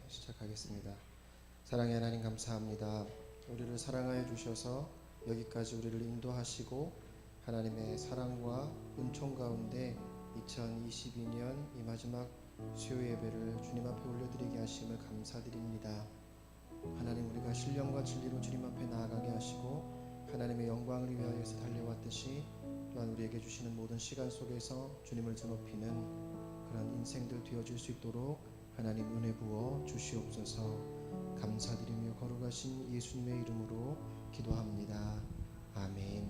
시작하겠습니다. 사랑의 하나님 감사합니다. 우리를 사랑하여 주셔서 여기까지 우리를 인도하시고 하나님의 사랑과 은총 가운데 2022년 이 마지막 수요 예배를 주님 앞에 올려드리게 하심을 감사드립니다. 하나님, 우리가 신령과 진리로 주님 앞에 나아가게 하시고 하나님의 영광을 위하여서 달려왔듯이 또한 우리에게 주시는 모든 시간 속에서 주님을 드높이는 그런 인생들 되어줄 수 있도록 하나님 은혜 부어 주시옵소서. 감사드리며 거룩하신 예수님의 이름으로 기도합니다. 아멘.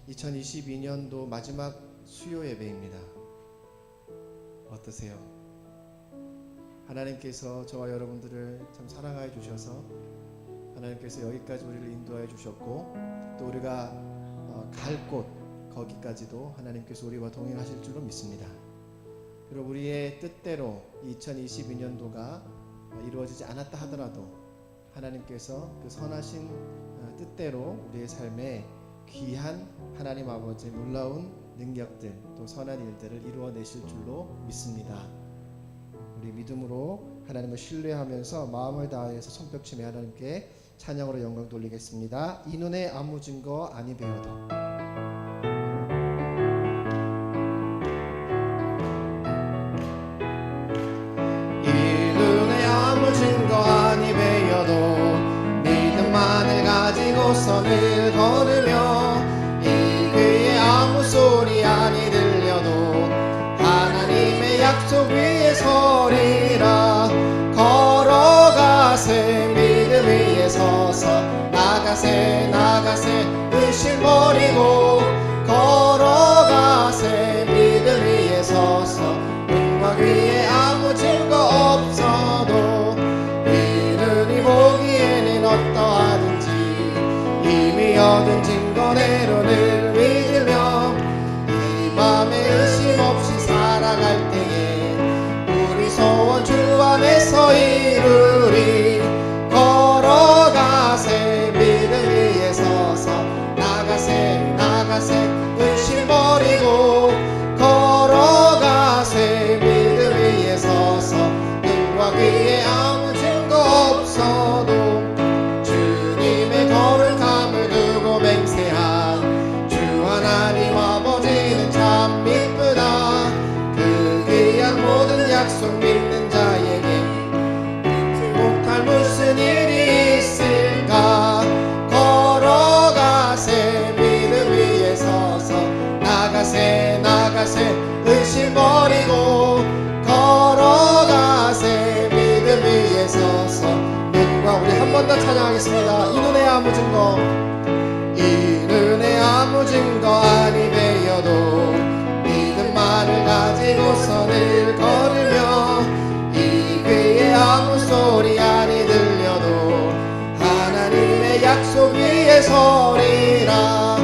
2022년도 마지막 수요 예배입니다. 어떠세요? 하나님께서 저와 여러분들을 참 사랑하여 주셔서 하나님께서 여기까지 우리를 인도하여 주셨고 또 우리가 갈 곳 거기까지도 하나님께서 우리와 동행하실 줄로 믿습니다. 그리고 우리의 뜻대로 2022년도가 이루어지지 않았다 하더라도 하나님께서 그 선하신 뜻대로 우리의 삶에 귀한 하나님 아버지의 놀라운 능력들 또 선한 일들을 이루어내실 줄로 믿습니다. 우리 믿음으로 하나님을 신뢰하면서 마음을 다해서 손뼉치며 하나님께 찬양으로 영광 돌리겠습니다. 이 눈에 아무 증거 아니 배워도. 선을 걸으며 이 귀에 아무 소리 아니 들려도 하나님의 약속 위에 서리라. 걸어가세 믿음 위에 서서 나가세 나가세 의심 버리고 걸어가세 믿음 위에 서서 눈과 귀에 아무 증거 없어도 이른이 보기에는 어떠하든지 이미 얻은 증거대로 늘 믿으며 이 맘에 의심 없이 살아갈 때에 우리 소원 주 안에서 이루리. 걸어가세 믿음 위에 서서 나가세 나가세 의심 버리고 걸어가세 믿음 위에 서서 눈과 귀에 아무 증거 없어도 주님의 거룩함을 두고 맹세한 주 하나님 아버지는 참 미쁘다. 그 귀한 모든 약속 믿는 자에게 잊지 못할 무슨 일이 있을까. 걸어가세 믿음 위에 서서 나가세 나가세 의심 버리고 걸어가세 믿음 위에 서서 눈과 우리 한 번 더 찬양하겠습니다. 이 눈에 아무 증거 이 눈에 아무 증거 아니 배여도 믿음만을 가지고서 늘 걸으며 이 귀에 아무 소리 아니 들려도 하나님의 약속 위에 서리라.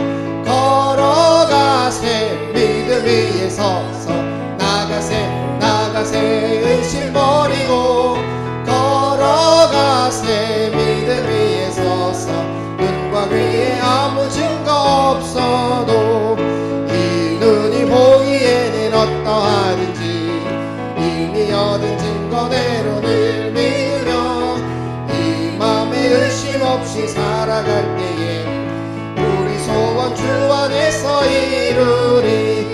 걸어가세 믿음 위에 서서 나가세 나가세 의심 버리고 걸어가세 믿음 위에 서서 눈과 귀에 아무 증거 없어도 이 눈이 보기에는 어떠하든지 이미 얻은 증거대로 늘 믿으며 이 맘에 의심 없이 살아갈 때에 우리 소원 주 안에서 이루리.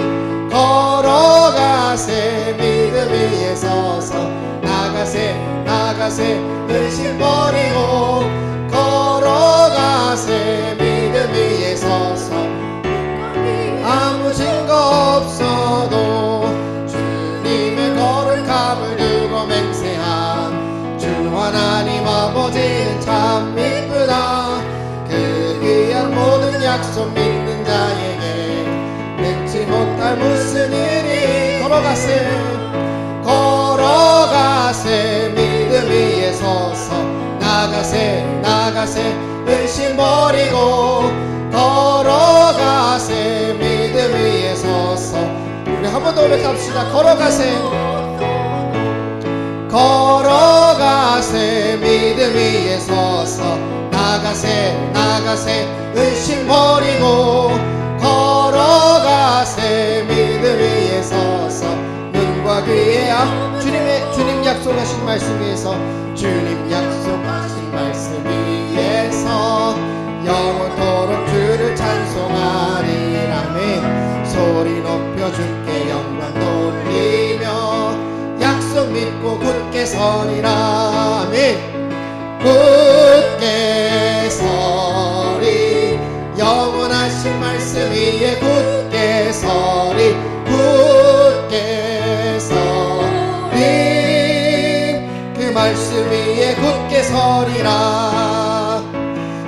걸어가세 믿음 위에 서서 나가세 나가세 의심 버리고 걸어가세 믿음 위에 서서 아무 증거 없어도 주님의 거룩함을 두고 맹세한 주 하나님 아버지는 참 미쁘다. 그 귀한 모든 약속 믿는 자에게 잊지 못할 무슨 일이. 걸어가세 믿음 위에 서서 나가세 나가세 의심 버리고 걸어가세 믿음 위에 서서 우리 한 번 더 고백합시다. 걸어가세 믿음 위에 서서 나가세 나가세 의심 버리고 걸어가세 믿음 위에 서서 눈과 귀에 주님 약속하신 말씀 위에서 주님 약속하신 말씀 위에서 영원토록 주를 찬송하리. 아멘. 소리 높여 주께 영광 돌리며 약속 믿고 굳게 서리라. 아멘. 굳게 서리. 영원하신 말씀 위에 굳게 서리. 굳게 서리. 그 말씀 위에 굳게 서리라.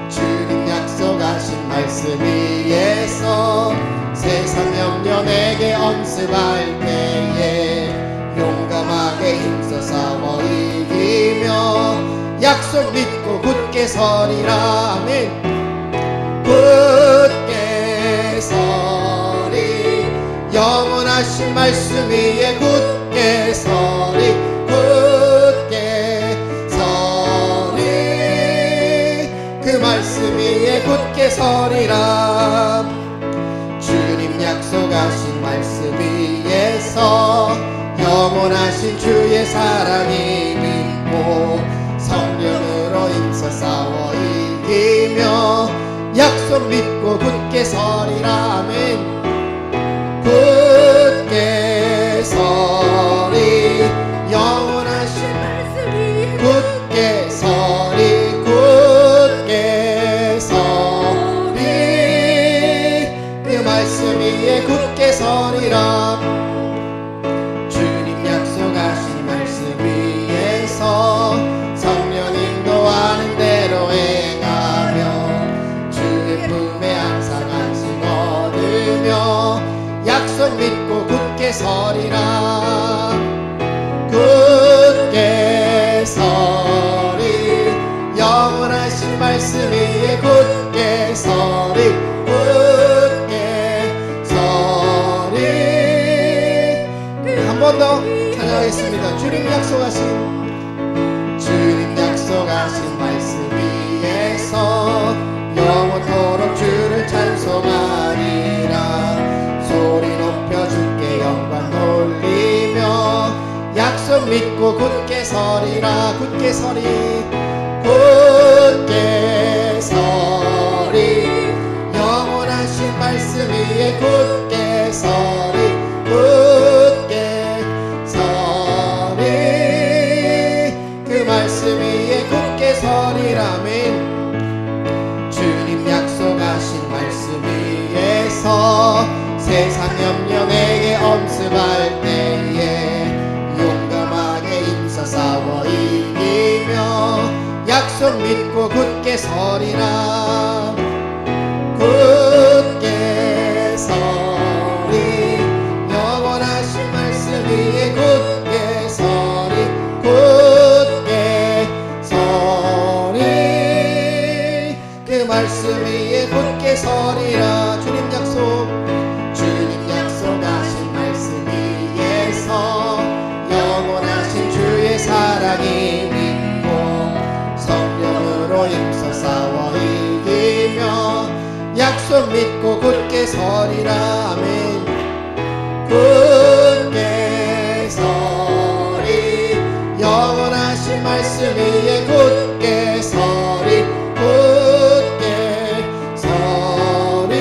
주님 약속하신 말씀 위에서 세상 염려 내게 엄습할 때에 용감하게 힘써 싸워 이기며 약속 믿고 굳게 서리라. 아멘. 굳게 서리. 영원하신 말씀 위에 굳게 서리. 굳게 서리. 그 말씀 위에 굳게 서리라. 주님 약속하신 말씀 위에서 영원하신 주의 사랑이 믿고 성령으로 힘써 싸워 이기며 약속 믿고 굳게 서리라. 아멘. 굳게 서리. 영원하신 말씀 위에 굳게 서리. 굳게 서리. 그 말씀 위에 굳게 서리라. 주님 약속하신 말씀 위에서 성령 인도하는 대로 행하며 주의 품에 항상 안식 얻으며 약속 믿고 굳게 서리라. 굳게 서리. 영원하신 말씀 위에 굳게 서리. 굳게 서리. 한 번 더 찬양하겠습니다. 주님 약속하신 말씀 위에서 영원토록 주를 찬송하리라. 소리 높여 주께 영광 돌리며 약속 믿고 굳게 서리라. 굳게 서리. 굳게 서리. 영원하신 말씀 위에 굳게 서리. 굳게 서리. 그 말씀 위에 굳게 서리라멘. 주님 약속하신 말씀 위에서 세상 염려 내게 엄습할 때에 용감하게 힘써 싸워 이기며 약속 믿고 굳게 서리라. 굳게 서리. 영원하신 말씀 위에 굳게 서리. 굳게 서리. 그 말씀 위에 굳게 서리라. 주님 약속하신 말씀 위에서 영원하신 주의 사랑이 믿고 성령으로 힘써 싸워 이기며 약속 믿고 굳게 서리라. 아멘. 굳게 서리. 영원하신 말씀 위에 굳게 서리. 굳게 서리.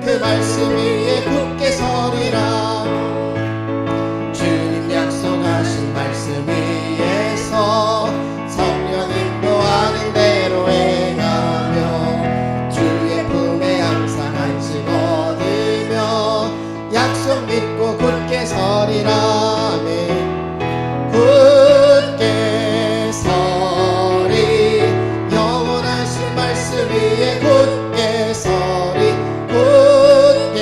그 말씀 위에 굳게 서리라. 주님 약속하신 말씀 위에서 성령 인도하는 대로 행하며 주의 품에 항상 안식 얻으며 약속 믿고 굳게 서리라. 아멘. 굳게 서리. 영원하신 말씀 위에 굳게 서리. 굳게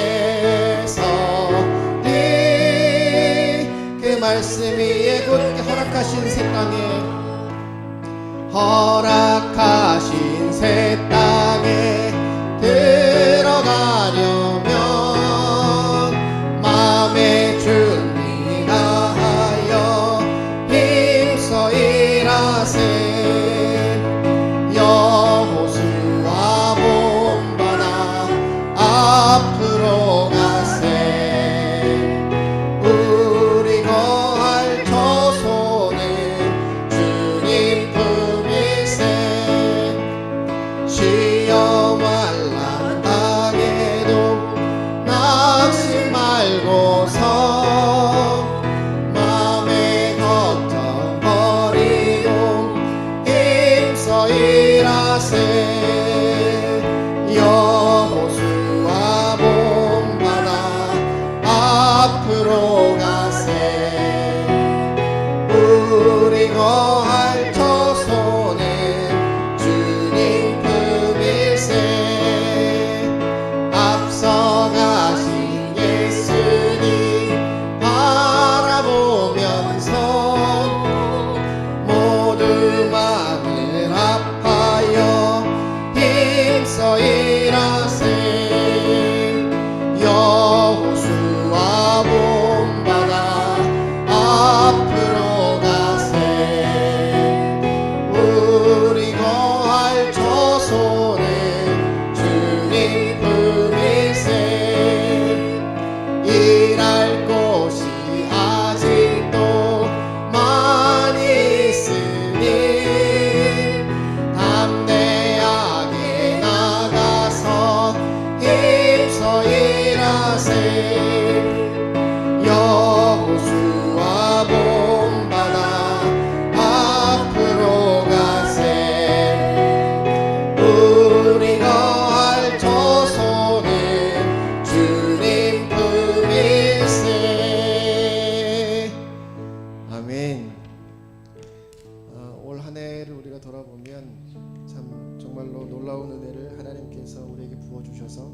서리. 그 말씀 위에 굳게 허락하신 새 땅에 허락하신 새 땅에 들어가려면 마음의 준비하여 힘써 일하세. 여호수아 본받아 앞으로 가세. 우리 거할 저소 일하세 여호수아 본받아 앞으로 가세 우리 거할 처소는 주님 품일세 앞서가신 예수님 바라보면서 모두 마음을 아파요 힘써 일하세 여호수아 본받아 앞으로 가세 우리 거할 처소는 주님 품일세 일할 곳이 아직도 많이 있으니 담대하게 나가서 힘써 일하세 여호수아 본받아 앞으로 가세 우리 거할 처소는 주님 품일세. 아멘. 올 한 해를 우리가 돌아보면 참 정말로 놀라운 은혜를 하나님께서 우리에게 부어주셔서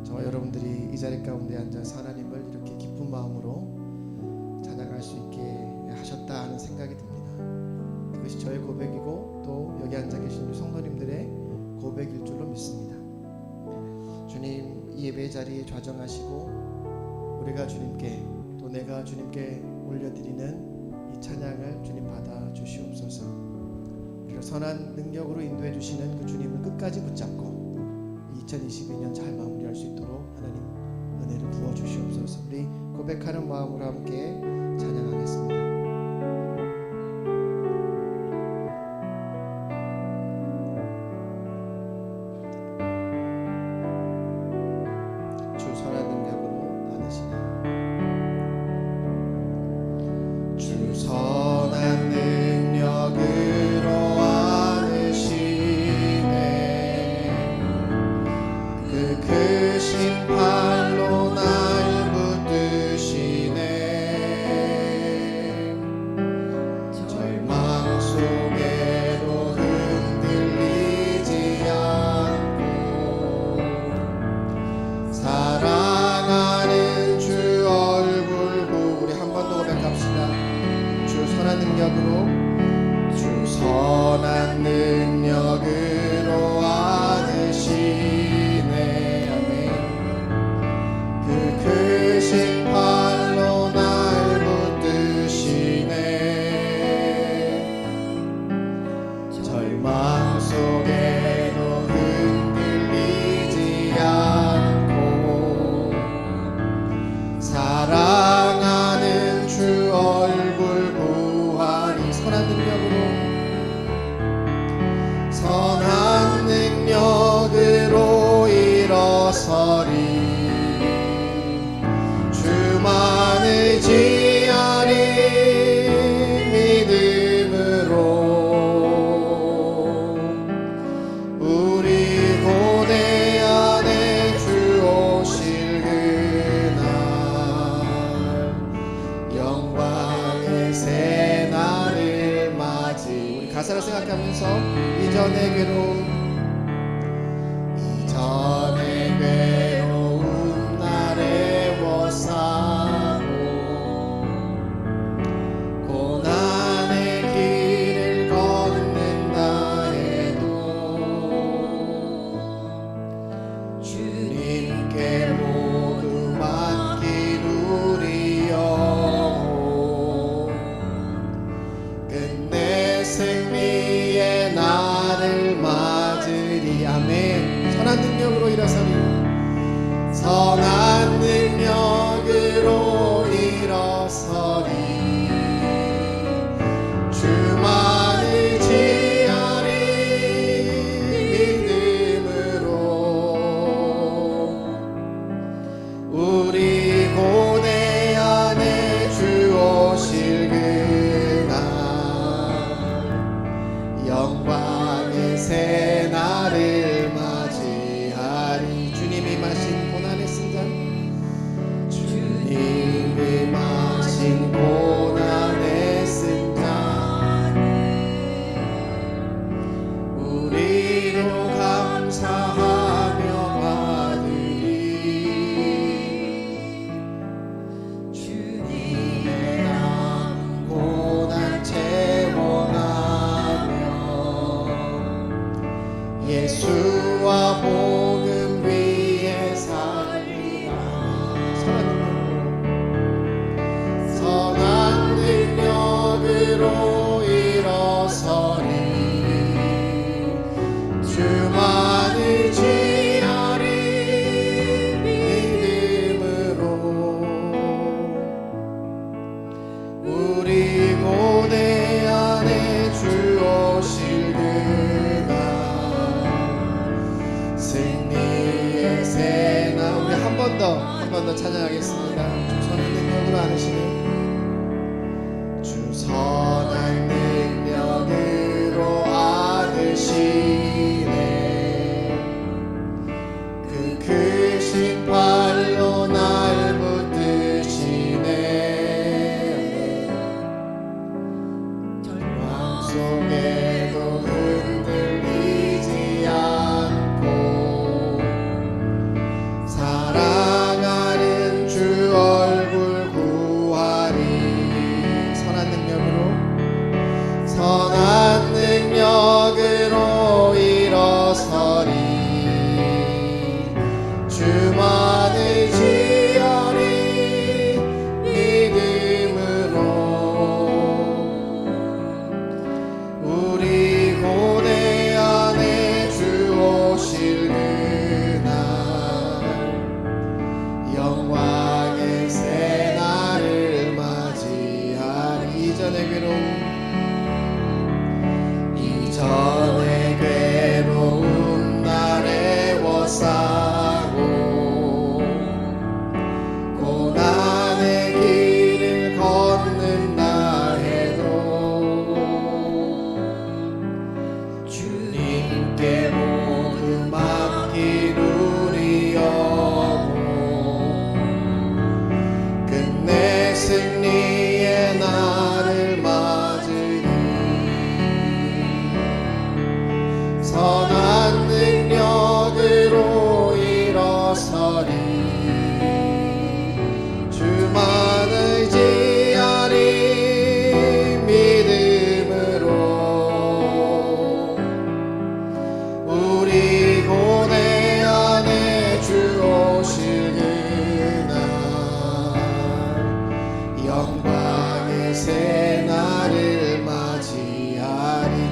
저와 여러분들이 이 자리 가운데 앉아서 하나님을 이렇게 기쁜 마음으로 찬양할 수 있게 하셨다 하는 생각이 듭니다. 그것이 저의 고백이고 또 여기 앉아 계신 우리 성도님들의 고백일 줄로 믿습니다. 주님 이 예배 자리에 좌정하시고 우리가 주님께 또 내가 주님께 올려드리는 이 찬양을 주님 받아 주시옵소서. 우리를 선한 능력으로 인도해 주시는 그 주님을 끝까지 붙잡고 2022년 잘 마무리할 수 있도록 하나님 은혜를 부어 주시옵소서. 우리 고백하는 마음으로 함께 찬양하겠습니다. 주 선한 능력으로 안으시네 주 선한 능력으로 안으시네 그 크신 팔로 날 붙드시네 절망 속에도 흔들리지 않고 사랑하는 주 얼굴 보 우리 한 번 더 고백합시다. 주 선한 능력으로 주 선한 능력으로 안으시네 아멘 그 크신 팔로 날 붙드시네 절망 속에도 흔들리지 않고 사랑하는 주 얼굴 보하니 선한 능력으로 일어서리 주만 의지하리 믿음으로 우리 고대 안에 주 오실 그날 영광의 새날을 맞이 우리 가사를 생각하면서 이전의 괴로움 나를 애워싸고 고난의 길을 걷는다 해도 주님께 모두 맡긴 우리 영혼 끝내 승리의 나를 맞으리 아멘 선한 능력으로 일어서리 선한 능력으로 일어서리 주만 의지하리 믿음으로 우리 고대 안에 주 오실 그날 영광 찬양하겠습니다. 주 선한 능력으로 안으시네. 주 선한 능력으로 안으시네. 그 크신 팔로 날 붙드시네. 절망 속에도 흔들리지 않고 사랑하는 주 얼굴 구하리. 선한 능력으로 일어서리. 주만 의지하리. 믿음으로 우리 고대 안에 주 오실 그날 영광의 새날을 맞이하리. 이전의 괴로움 날 애워싸고 고난의 길을 걷는다 해도 주님께 모두 맡긴 우리 영혼 끝내 승리의 날을 맞으리. 선한 능력으로 일어서리. 주만 의지하리. 믿음으로 우리 고대 안에 주 오실 그날 영광의 새날을 맞이하리.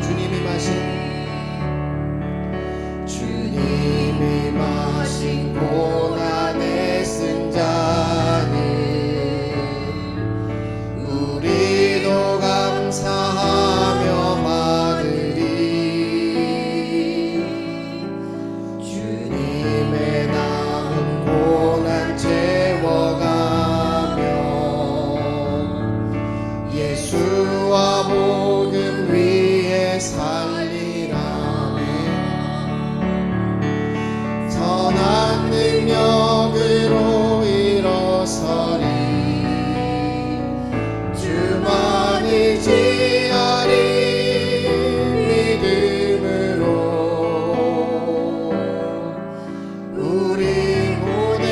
주님이 마신 고난의 쓴 잔을 우리도 감사하며 받으리. 주님의 남은 고난 채워가며 예수와 복음 위에 살리라네. 선한 능력으로 일어서리. 주만 의지하리. 믿음으로 우리 고대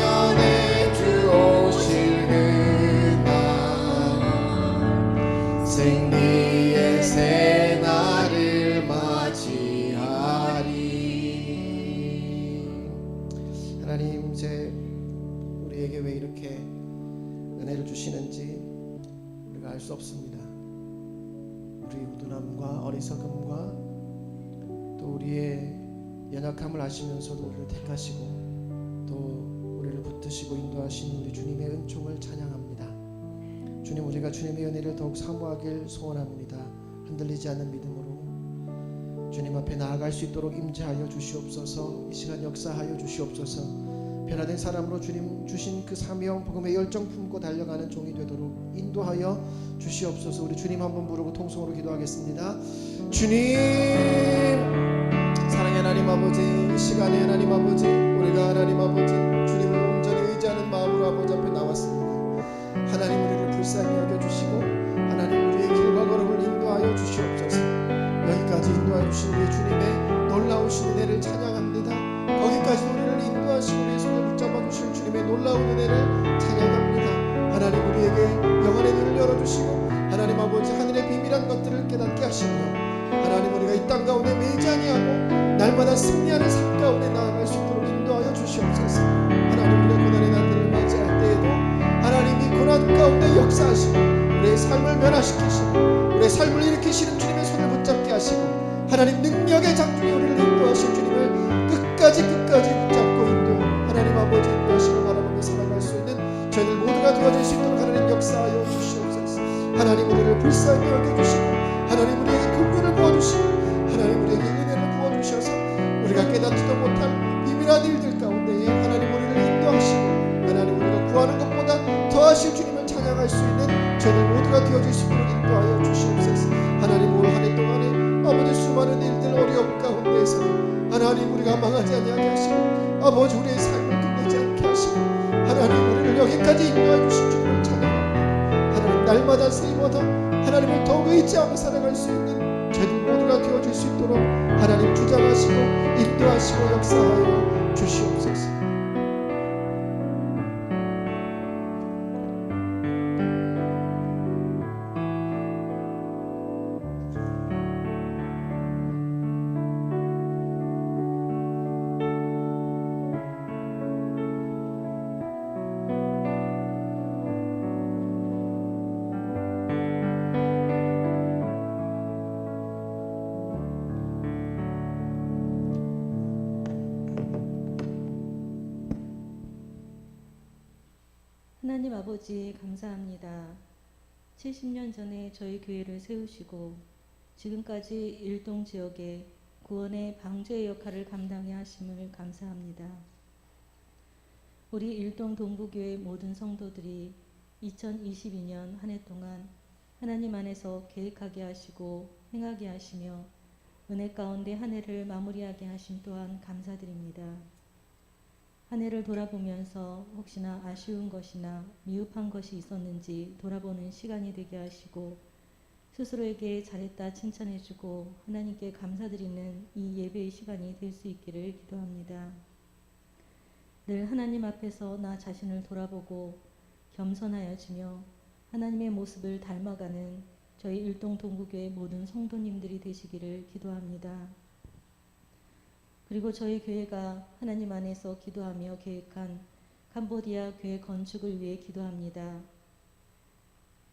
안에 주 오실 그날 승리의 새날을 맞이하리. 하나님, 이제 우리에게 왜 이렇게 은혜를 주시는지 우리가 알 수 없습니다. 우리 우둔함과 어리석음과 또 우리의 연약함을 아시면서도 우리를 택하시고 또 우리를 붙드시고 인도하신 우리 주님의 은총을 찬양합니다. 주님, 우리가 주님의 은혜를 더욱 사모하길 소원합니다. 흔들리지 않는 믿음으로 주님 앞에 나아갈 수 있도록 임재하여 주시옵소서. 이 시간 역사하여 주시옵소서. 변화된 사람으로 주님 주신 그 사명 복음의 열정 품고 달려가는 종이 되도록 인도하여 주시옵소서. 우리 주님 한번 부르고 통성으로 기도하겠습니다. 주님, 사랑의 하나님 아버지, 이 시간에 하나님 아버지, 우리가 하나님 아버지 주님을 온전히 의지하는 마음으로 아버지 앞에 나왔습니다. 하나님, 우리를 불쌍히 여겨주시고 하나님 우리의 길과 걸음을 인도하여 주시옵소서. 여기까지 인도하여 주신 우리 주님의 놀라우신 은혜를 찬양합니다. 거기까지 우리를 인도하시고 우리의 손을 붙잡아 주신 주님의 놀라운 은혜를 찬양합니다. 하나님, 우리에게 영혼의 눈을 열어주시고 하나님 아버지 하늘의 비밀한 것들을 깨닫게 하시고 하나님, 우리가 이 땅 가운데 매지 아니하고 날마다 승리하는 삶 가운데 나아갈 수 있도록 인도하여 주시옵소서. 하나님, 우리가 고난의 날들을 맞이할 때에도 하나님이 고난 가운데 역사하시고 우리의 삶을 변화시키시고 우리의 삶을 일으키시는 주님의 손을 붙잡게 하시고 하나님, 능력의 장중에 우리를 인도하신 주님을 끝까지 붙잡고 인도 하나님 아버지 인도하시고 바라보며 살아갈 수 있는 저희들 모두가 되어질 수 있도록 하나님 역사하여 주시옵소서. 하나님, 우리를 불쌍히 여겨주시고 하나님, 우리에게 긍휼을 부어주시고 하나님, 우리에게 은혜를 부어주셔서 우리가 깨닫지도 못할 비밀한 일들 가운데에 하나님 우리를 인도하시고 하나님 의지하며 살아갈 수 있는 저희들 모두가 되어줄 수 있도록 하나님 주장하시고 인도하시고 역사하여 주시옵소서. 하나님 아버지 감사합니다. 70년 전에 저희 교회를 세우시고 지금까지 일동 지역에 구원의 방주의 역할을 감당해 하심을 감사합니다. 우리 일동 동부교회 모든 성도들이 2022년 한 해 동안 하나님 안에서 계획하게 하시고 행하게 하시며 은혜 가운데 한 해를 마무리하게 하심 또한 감사드립니다. 한 해를 돌아보면서 혹시나 아쉬운 것이나 미흡한 것이 있었는지 돌아보는 시간이 되게 하시고 스스로에게 잘했다 칭찬해주고 하나님께 감사드리는 이 예배의 시간이 될 수 있기를 기도합니다. 늘 하나님 앞에서 나 자신을 돌아보고 겸손하여지며 하나님의 모습을 닮아가는 저희 일동 동구교회 모든 성도님들이 되시기를 기도합니다. 그리고 저희 교회가 하나님 안에서 기도하며 계획한 캄보디아 교회 건축을 위해 기도합니다.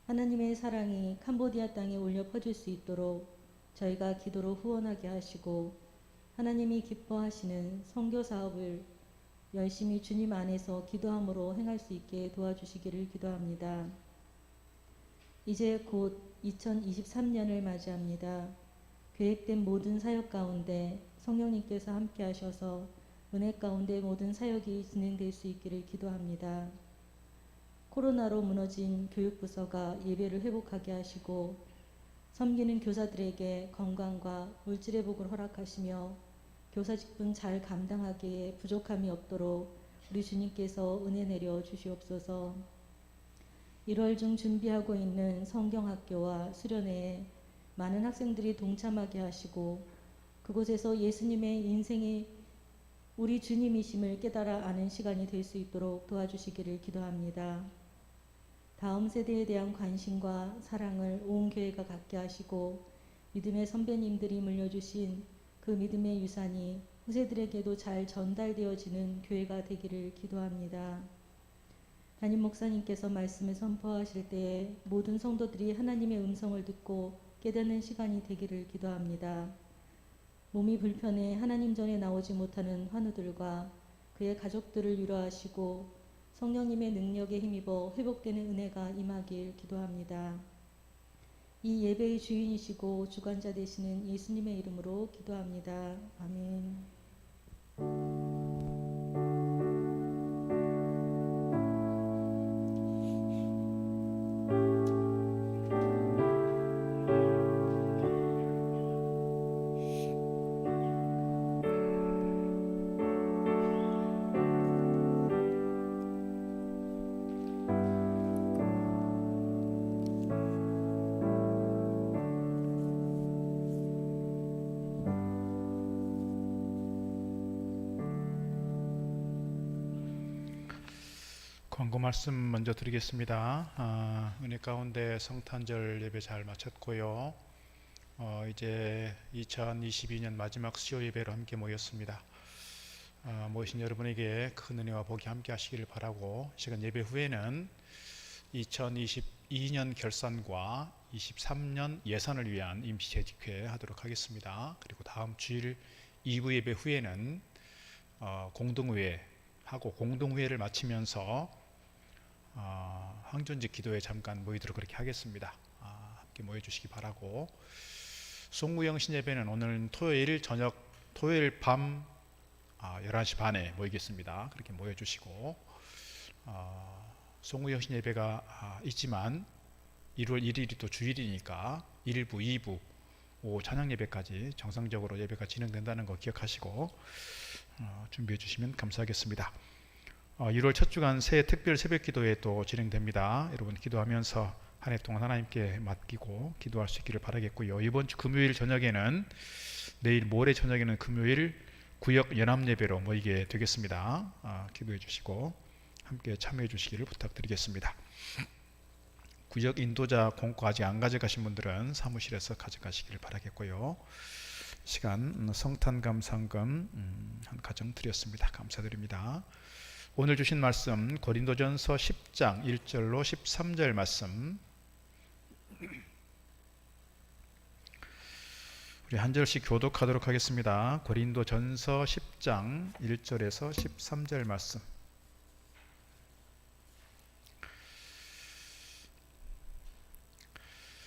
하나님의 사랑이 캄보디아 땅에 울려 퍼질 수 있도록 저희가 기도로 후원하게 하시고 하나님이 기뻐하시는 선교 사업을 열심히 주님 안에서 기도함으로 행할 수 있게 도와주시기를 기도합니다. 이제 곧 2023년을 맞이합니다. 계획된 모든 사역 가운데 성령님께서 함께 하셔서 은혜 가운데 모든 사역이 진행될 수 있기를 기도합니다. 코로나로 무너진 교육부서가 예배를 회복하게 하시고 섬기는 교사들에게 건강과 물질의 복을 허락하시며 교사직분 잘 감당하기에 부족함이 없도록 우리 주님께서 은혜 내려 주시옵소서. 1월 중 준비하고 있는 성경학교와 수련회에 많은 학생들이 동참하게 하시고 그곳에서 예수님의 인생이 우리 주님이심을 깨달아 아는 시간이 될 수 있도록 도와주시기를 기도합니다. 다음 세대에 대한 관심과 사랑을 온 교회가 갖게 하시고 믿음의 선배님들이 물려주신 그 믿음의 유산이 후세들에게도 잘 전달되어지는 교회가 되기를 기도합니다. 담임 목사님께서 말씀을 선포하실 때에 모든 성도들이 하나님의 음성을 듣고 깨닫는 시간이 되기를 기도합니다. 몸이 불편해 하나님 전에 나오지 못하는 환우들과 그의 가족들을 위로하시고 성령님의 능력에 힘입어 회복되는 은혜가 임하길 기도합니다. 이 예배의 주인이시고 주관자 되시는 예수님의 이름으로 기도합니다. 아멘. 광고 말씀 먼저 드리겠습니다. 은혜 가운데 성탄절 예배 잘 마쳤고요. 이제 2022년 마지막 수요 예배로 함께 모였습니다. 모이신 여러분에게 큰 은혜와 복이 함께 하시기를 바라고 시간 예배 후에는 2022년 결산과 23년 예산을 위한 임시재직회 하도록 하겠습니다. 그리고 다음 주일 2부 예배 후에는 공동회의 하고 공동회의를 마치면서 항존직 기도에 잠깐 모이도록 그렇게 하겠습니다. 함께 모여주시기 바라고, 송구영신 예배는 오늘 토요일 저녁, 토요일 밤 11시 반에 모이겠습니다. 그렇게 모여주시고, 송구영신 예배가 있지만 1월 1일이 또 주일이니까 1부, 2부, 오후 찬양 예배까지 정상적으로 예배가 진행된다는 거 기억하시고 준비해 주시면 감사하겠습니다. 1월 첫 주간 새해 특별 새벽 기도회 또 진행됩니다. 여러분 기도하면서 한 해 동안 하나님께 맡기고 기도할 수 있기를 바라겠고요. 이번 주 금요일 저녁에는 내일 모레 저녁에는 금요일 구역 연합 예배로 모이게 되겠습니다. 기도해 주시고 함께 참여해 주시기를 부탁드리겠습니다. 구역 인도자 공고 아직 안 가져가신 분들은 사무실에서 가져가시기를 바라겠고요. 시간 성탄 감상금 한 가정 드렸습니다. 감사드립니다. 오늘 주신 말씀 고린도전서 10장 1절로 13절 말씀, 우리 한 절씩 교독하도록 하겠습니다. 고린도전서 10장 1절에서 13절 말씀.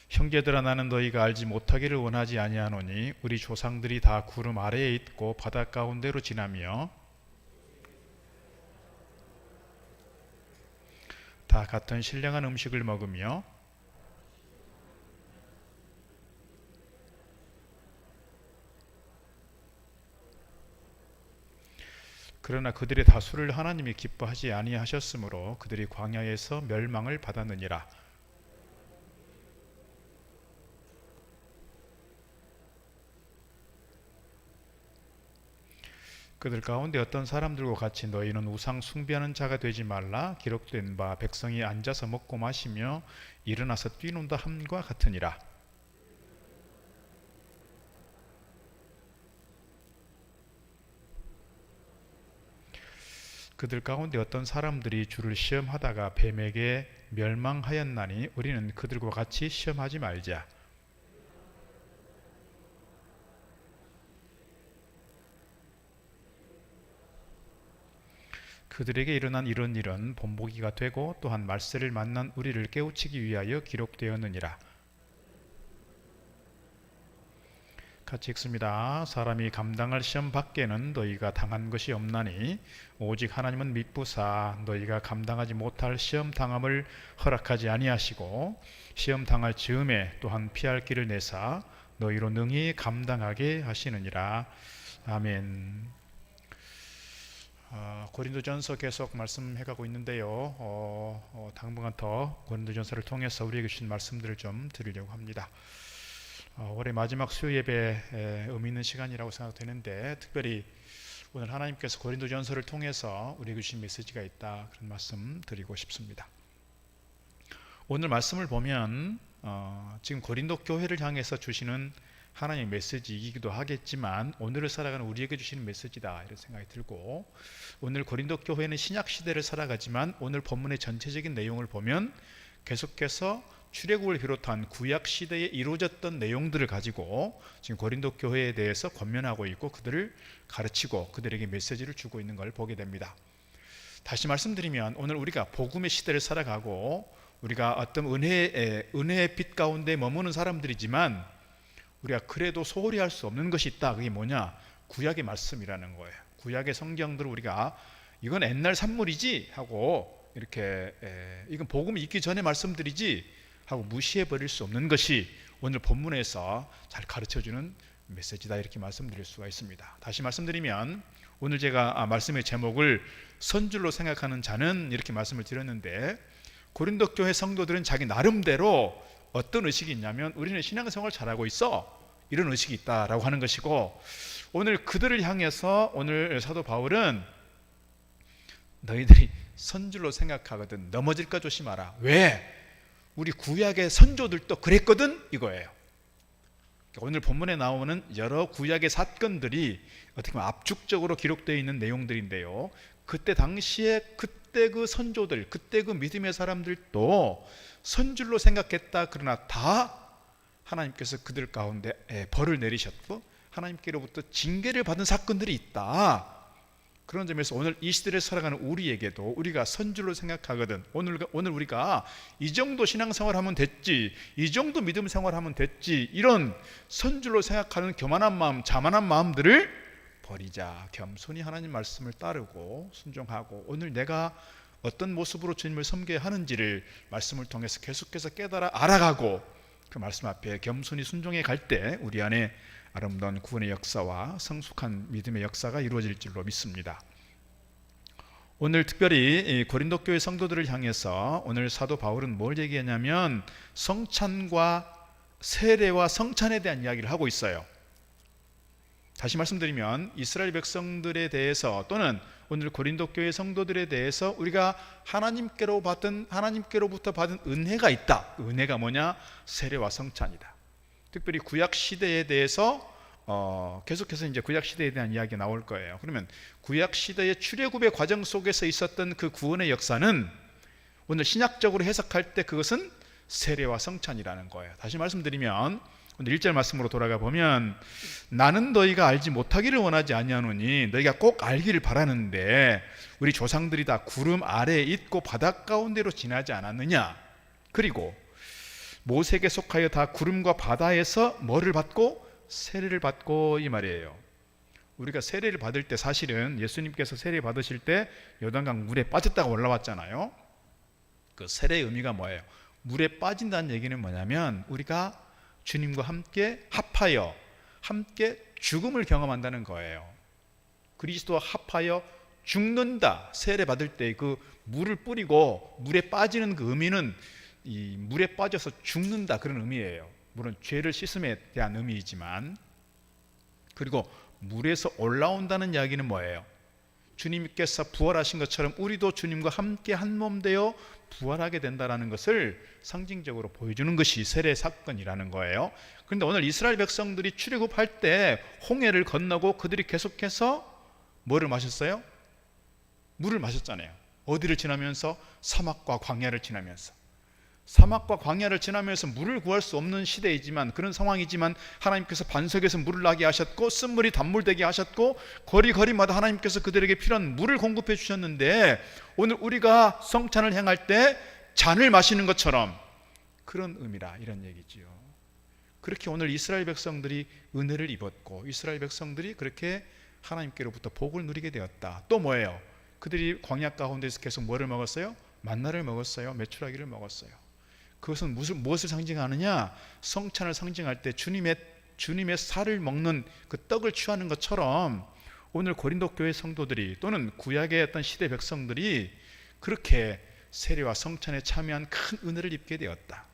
형제들아, 나는 너희가 알지 못하기를 원하지 아니하노니 우리 조상들이 다 구름 아래에 있고 바다 가운데로 지나며 다 같은 신령한 음식을 먹으며 그러나 그들의 다수를 하나님이 기뻐하지 아니하셨으므로 그들이 광야에서 멸망을 받았느니라. 그들 가운데 어떤 사람들과 같이 너희는 우상 숭배하는 자가 되지 말라. 기록된 바 백성이 앉아서 먹고 마시며 일어나서 뛰논다 함과 같으니라. 그들 가운데 어떤 사람들이 주를 시험하다가 뱀에게 멸망하였나니 우리는 그들과 같이 시험하지 말자. 그들에게 일어난 이런 일은 본보기가 되고 또한 말세를 만난 우리를 깨우치기 위하여 기록되었느니라. 같이 읽습니다. 사람이 감당할 시험 밖에는 너희가 당한 것이 없나니 오직 하나님은 미쁘사 너희가 감당하지 못할 시험 당함을 허락하지 아니하시고 시험 당할 즈음에 또한 피할 길을 내사 너희로 능히 감당하게 하시느니라. 아멘. 고린도전서 계속 말씀해가고 있는데요. 당분간 더 고린도전서를 통해서 우리에게 주신 말씀들을 좀 드리려고 합니다. 올해 마지막 수요 예배에 의미 있는 시간이라고 생각되는데 특별히 오늘 하나님께서 고린도전서를 통해서 우리에게 주신 메시지가 있다, 그런 말씀 드리고 싶습니다. 오늘 말씀을 보면 지금 고린도 교회를 향해서 주시는 하나님의 메시지이기도 하겠지만 오늘을 살아가는 우리에게 주시는 메시지다, 이런 생각이 들고, 오늘 고린도 교회는 신약 시대를 살아가지만 오늘 본문의 전체적인 내용을 보면 계속해서 출애굽을 비롯한 구약 시대에 이루어졌던 내용들을 가지고 지금 고린도 교회에 대해서 권면하고 있고 그들을 가르치고 그들에게 메시지를 주고 있는 걸 보게 됩니다. 다시 말씀드리면 오늘 우리가 복음의 시대를 살아가고 우리가 어떤 은혜의 빛 가운데 머무는 사람들이지만 우리가 그래도 소홀히 할 수 없는 것이 있다. 그게 뭐냐? 구약의 말씀이라는 거예요. 구약의 성경들을 우리가 이건 옛날 산물이지 하고 이렇게 이건 복음이 있기 전에 말씀드리지 하고 무시해 버릴 수 없는 것이 오늘 본문에서 잘 가르쳐주는 메시지다, 이렇게 말씀드릴 수가 있습니다. 다시 말씀드리면 오늘 제가 말씀의 제목을 선줄로 생각하는 자는 이렇게 말씀을 드렸는데, 고린도 교회 성도들은 자기 나름대로 어떤 의식이 있냐면 우리는 신앙생활 잘하고 있어, 이런 의식이 있다라고 하는 것이고, 오늘 그들을 향해서 오늘 사도 바울은 너희들이 선줄로 생각하거든 넘어질까 조심하라. 왜? 우리 구약의 선조들도 그랬거든, 이거예요. 오늘 본문에 나오는 여러 구약의 사건들이 어떻게 보면 압축적으로 기록되어 있는 내용들인데요, 그때 당시에 그때 그 선조들, 그때 그 믿음의 사람들도 선줄로 생각했다. 그러나 다 하나님께서 그들 가운데 벌을 내리셨고 하나님께로부터 징계를 받은 사건들이 있다. 그런 점에서 오늘 이 시대를 살아가는 우리에게도 우리가 선줄로 생각하거든 오늘 우리가 이 정도 신앙생활 하면 됐지, 이 정도 믿음 생활하면 됐지, 이런 선줄로 생각하는 교만한 마음, 자만한 마음들을 버리자. 겸손히 하나님 말씀을 따르고 순종하고 오늘 내가 어떤 모습으로 주님을 섬겨야 하는지를 말씀을 통해서 계속해서 깨달아 알아가고 그 말씀 앞에 겸손히 순종해 갈 때 우리 안에 아름다운 구원의 역사와 성숙한 믿음의 역사가 이루어질 줄로 믿습니다. 오늘 특별히 이 고린도 교회 성도들을 향해서 오늘 사도 바울은 뭘 얘기하냐면 성찬과 세례와 성찬에 대한 이야기를 하고 있어요. 다시 말씀드리면 이스라엘 백성들에 대해서 또는 오늘 고린도 교회 성도들에 대해서 우리가 하나님께로부터 받은 은혜가 있다. 그 은혜가 뭐냐? 세례와 성찬이다. 특별히 구약 시대에 대해서 계속해서 이제 구약 시대에 대한 이야기가 나올 거예요. 그러면 구약 시대의 출애굽의 과정 속에서 있었던 그 구원의 역사는 오늘 신약적으로 해석할 때 그것은 세례와 성찬이라는 거예요. 다시 말씀드리면 오늘 1절 말씀으로 돌아가 보면 나는 너희가 알지 못하기를 원하지 아니하노니 너희가 꼭 알기를 바라는데 우리 조상들이 다 구름 아래에 있고 바닷 가운데로 지나지 않았느냐. 그리고 모세에게 속하여 다 구름과 바다에서 뭐를 받고? 세례를 받고, 이 말이에요. 우리가 세례를 받을 때 사실은 예수님께서 세례 받으실 때 요단강 물에 빠졌다가 올라왔잖아요. 그 세례의 의미가 뭐예요? 물에 빠진다는 얘기는 뭐냐면 우리가 주님과 함께 합하여 함께 죽음을 경험한다는 거예요. 그리스도와 합하여 죽는다. 세례 받을 때 그 물을 뿌리고 물에 빠지는 그 의미는 이 물에 빠져서 죽는다, 그런 의미예요. 물론 죄를 씻음에 대한 의미이지만, 그리고 물에서 올라온다는 이야기는 뭐예요? 주님께서 부활하신 것처럼 우리도 주님과 함께 한 몸 되어 부활하게 된다는 것을 상징적으로 보여주는 것이 세례 사건이라는 거예요. 그런데 오늘 이스라엘 백성들이 출애굽할 때 홍해를 건너고 그들이 계속해서 뭐를 마셨어요? 물을 마셨잖아요. 어디를 지나면서? 사막과 광야를 지나면서. 사막과 광야를 지나면서 물을 구할 수 없는 시대이지만, 그런 상황이지만 하나님께서 반석에서 물을 나게 하셨고 쓴물이 단물 되게 하셨고 거리마다 하나님께서 그들에게 필요한 물을 공급해 주셨는데, 오늘 우리가 성찬을 행할 때 잔을 마시는 것처럼 그런 의미라, 이런 얘기지요. 그렇게 오늘 이스라엘 백성들이 은혜를 입었고 이스라엘 백성들이 그렇게 하나님께로부터 복을 누리게 되었다. 또 뭐예요? 그들이 광야 가운데서 계속 뭐를 먹었어요? 만나를 먹었어요. 메추라기를 먹었어요. 그것은 무엇을 상징하느냐? 성찬을 상징할 때 주님의 살을 먹는 그 떡을 취하는 것처럼 오늘 고린도 교회 성도들이 또는 구약의 어떤 시대 백성들이 그렇게 세례와 성찬에 참여한 큰 은혜를 입게 되었다.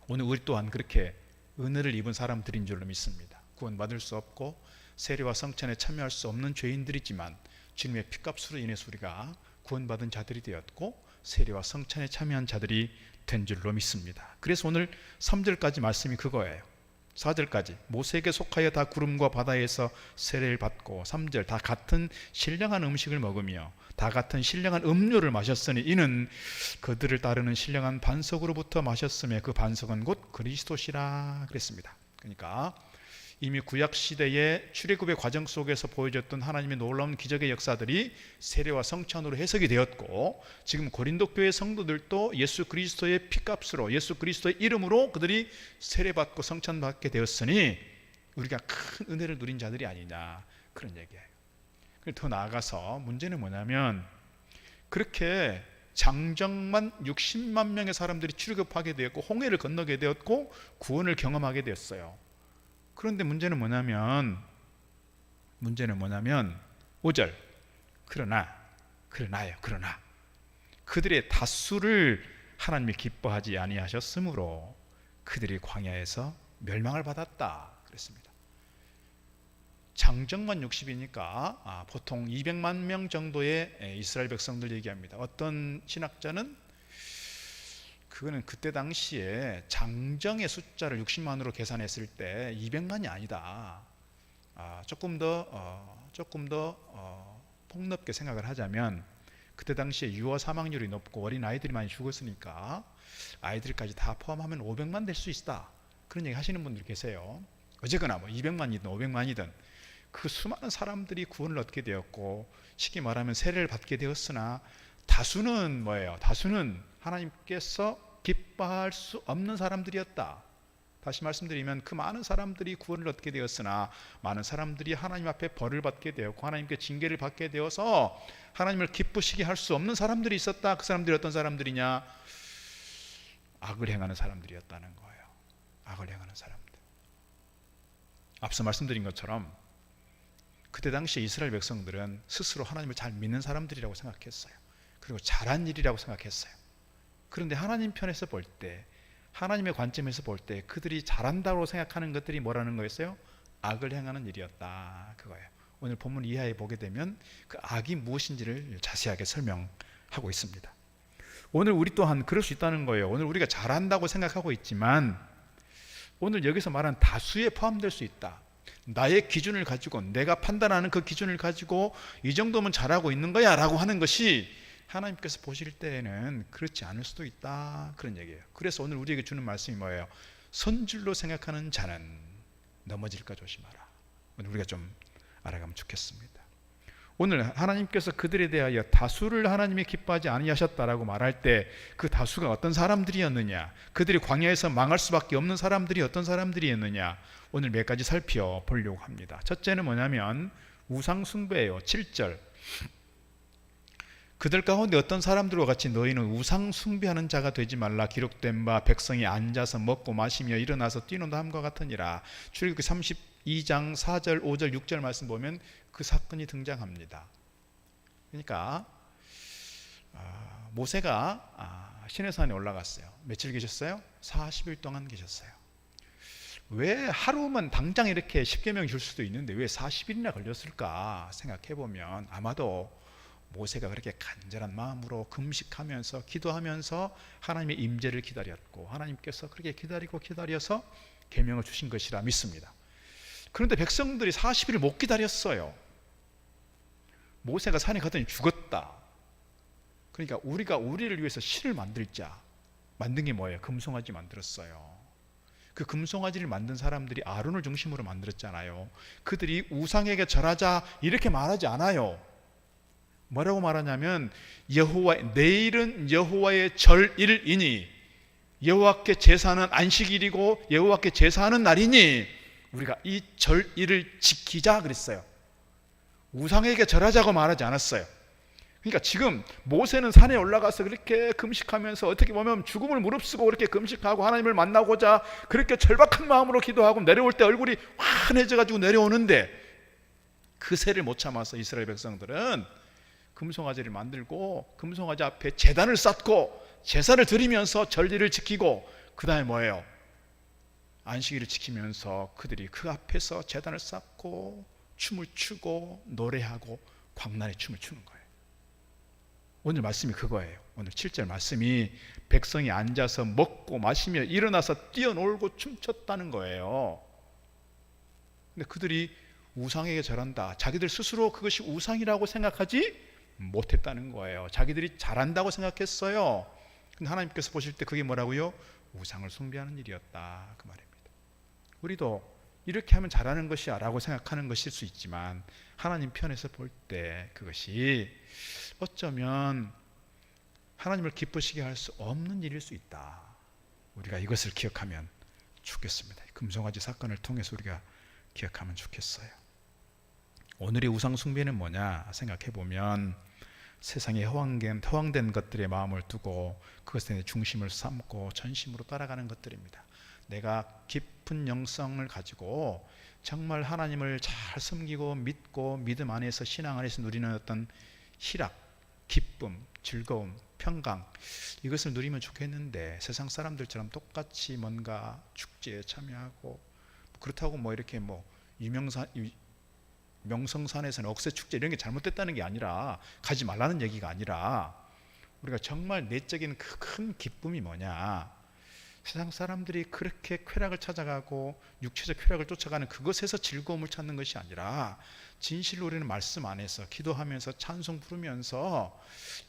오늘 우리 또한 그렇게 은혜를 입은 사람들인 줄로 믿습니다. 구원받을 수 없고 세례와 성찬에 참여할 수 없는 죄인들이지만 주님의 피값으로 인해서 우리가 구원받은 자들이 되었고 세례와 성찬에 참여한 자들이 된 줄로 믿습니다. 그래서 오늘 3절까지 말씀이 그거예요. 4절까지 모세에게 속하여 다 구름과 바다에서 세례를 받고, 3절 다 같은 신령한 음식을 먹으며 다 같은 신령한 음료를 마셨으니 이는 그들을 따르는 신령한 반석으로부터 마셨으며 그 반석은 곧 그리스도시라 그랬습니다. 그러니까 이미 구약시대의 출애굽의 과정 속에서 보여줬던 하나님의 놀라운 기적의 역사들이 세례와 성찬으로 해석이 되었고, 지금 고린도 교회 성도들도 예수 그리스도의 피값으로 예수 그리스도의 이름으로 그들이 세례받고 성찬받게 되었으니 우리가 큰 은혜를 누린 자들이 아니냐, 그런 얘기예요. 더 나아가서 문제는 뭐냐면 그렇게 장정만 60만 명의 사람들이 출애굽하게 되었고 홍해를 건너게 되었고 구원을 경험하게 되었어요. 그런데 문제는 뭐냐면 5절 그러나 그들의 다수를 하나님이 기뻐하지 아니하셨으므로 그들이 광야에서 멸망을 받았다 그랬습니다. 장정만 60이니까 보통 200만 명 정도의 이스라엘 백성들 얘기합니다. 어떤 신학자는 그거는 그때 당시에 장정의 숫자를 60만으로 계산했을 때 200만이 아니다. 조금 더 폭넓게 생각을 하자면 그때 당시에 유아 사망률이 높고 어린 아이들이 많이 죽었으니까 아이들까지 다 포함하면 500만 될 수 있다. 그런 얘기 하시는 분들 계세요. 어쨌거나 뭐 200만이든 500만이든 그 수많은 사람들이 구원을 얻게 되었고 쉽게 말하면 세례를 받게 되었으나 다수는 뭐예요? 다수는 하나님께서 기뻐할 수 없는 사람들이었다. 다시 말씀드리면 그 많은 사람들이 구원을 얻게 되었으나 많은 사람들이 하나님 앞에 벌을 받게 되었고 하나님께 징계를 받게 되어서 하나님을 기쁘시게 할 수 없는 사람들이 있었다. 그 사람들이 어떤 사람들이냐? 악을 행하는 사람들이었다는 거예요. 악을 행하는 사람들. 앞서 말씀드린 것처럼 그때 당시 이스라엘 백성들은 스스로 하나님을 잘 믿는 사람들이라고 생각했어요. 그리고 잘한 일이라고 생각했어요. 그런데 하나님 편에서 볼 때, 하나님의 관점에서 볼 때 그들이 잘한다고 생각하는 것들이 뭐라는 거였어요? 악을 행하는 일이었다, 그거예요. 오늘 본문 이하에 보게 되면 그 악이 무엇인지를 자세하게 설명하고 있습니다. 오늘 우리 또한 그럴 수 있다는 거예요. 오늘 우리가 잘한다고 생각하고 있지만 오늘 여기서 말한 다수에 포함될 수 있다. 나의 기준을 가지고, 내가 판단하는 그 기준을 가지고 이 정도면 잘하고 있는 거야 라고 하는 것이 하나님께서 보실 때에는 그렇지 않을 수도 있다, 그런 얘기예요. 그래서 오늘 우리에게 주는 말씀이 뭐예요? 선줄로 생각하는 자는 넘어질까 조심하라. 오늘 우리가 좀 알아가면 좋겠습니다. 오늘 하나님께서 그들에 대하여 다수를 하나님이 기뻐하지 아니하셨다라고 말할 때 그 다수가 어떤 사람들이었느냐, 그들이 광야에서 망할 수밖에 없는 사람들이 어떤 사람들이었느냐, 오늘 몇 가지 살펴보려고 합니다. 첫째는 뭐냐면 우상 숭배예요. 7절, 그들 가운데 어떤 사람들과 같이 너희는 우상 숭배하는 자가 되지 말라. 기록된 바 백성이 앉아서 먹고 마시며 일어나서 뛰노다 함과 같으니라. 출애굽기 32장 4절 5절 6절 말씀 보면 그 사건이 등장합니다. 그러니까 모세가 시내산에 올라갔어요. 며칠 계셨어요? 40일 동안 계셨어요. 왜 하루만 당장 이렇게 10계명 줄 수도 있는데 왜 40일이나 걸렸을까 생각해보면 아마도 모세가 그렇게 간절한 마음으로 금식하면서 기도하면서 하나님의 임재를 기다렸고 하나님께서 그렇게 기다려서 계명을 주신 것이라 믿습니다. 그런데 백성들이 40일을 못 기다렸어요. 모세가 산에 가더니 죽었다. 그러니까 우리가 우리를 위해서 실을 만들자. 만든 게 뭐예요? 금송아지 만들었어요. 그 금송아지를 만든 사람들이 아론을 중심으로 만들었잖아요. 그들이 우상에게 절하자 이렇게 말하지 않아요. 뭐라고 말하냐면 내일은 여호와의 절일이니 여호와께 제사하는 안식일이고 여호와께 제사하는 날이니 우리가 이 절일을 지키자 그랬어요. 우상에게 절하자고 말하지 않았어요. 그러니까 지금 모세는 산에 올라가서 그렇게 금식하면서 어떻게 보면 죽음을 무릅쓰고 그렇게 금식하고 하나님을 만나고자 그렇게 절박한 마음으로 기도하고 내려올 때 얼굴이 환해져 가지고 내려오는데 그 새를 못 참아서 이스라엘 백성들은 금송아지를 만들고 금송아지 앞에 제단을 쌓고 제사를 드리면서 절기를 지키고 그 다음에 뭐예요? 안식일을 지키면서 그들이 그 앞에서 제단을 쌓고 춤을 추고 노래하고 광란의 춤을 추는 거예요. 오늘 말씀이 그거예요. 오늘 7절 말씀이 백성이 앉아서 먹고 마시며 일어나서 뛰어놀고 춤췄다는 거예요. 근데 그들이 우상에게 절한다. 자기들 스스로 그것이 우상이라고 생각하지 못했다는 거예요. 자기들이 잘한다고 생각했어요. 근데 하나님께서 보실 때 그게 뭐라고요? 우상을 숭배하는 일이었다, 그 말입니다. 우리도 이렇게 하면 잘하는 것이야 라고 생각하는 것일 수 있지만 하나님 편에서 볼 때 그것이 어쩌면 하나님을 기쁘시게 할 수 없는 일일 수 있다. 우리가 이것을 기억하면 좋겠습니다. 금송아지 사건을 통해서 우리가 기억하면 좋겠어요. 오늘의 우상 숭배는 뭐냐 생각해 보면 세상에 허황된 것들의 마음을 두고 그것에 중심을 삼고 전심으로 따라가는 것들입니다. 내가 깊은 영성을 가지고 정말 하나님을 잘 섬기고 믿고 믿음 안에서 신앙 안에서 누리는 어떤 희락, 기쁨, 즐거움, 평강 이것을 누리면 좋겠는데 세상 사람들처럼 똑같이 뭔가 축제에 참여하고 그렇다고 뭐 이렇게 뭐 명성산에서는 억새축제 이런 게 잘못됐다는 게 아니라 가지 말라는 얘기가 아니라 우리가 정말 내적인 그 큰 기쁨이 뭐냐, 세상 사람들이 그렇게 쾌락을 찾아가고 육체적 쾌락을 쫓아가는 그것에서 즐거움을 찾는 것이 아니라 진실로 우리는 말씀 안에서 기도하면서 찬송 부르면서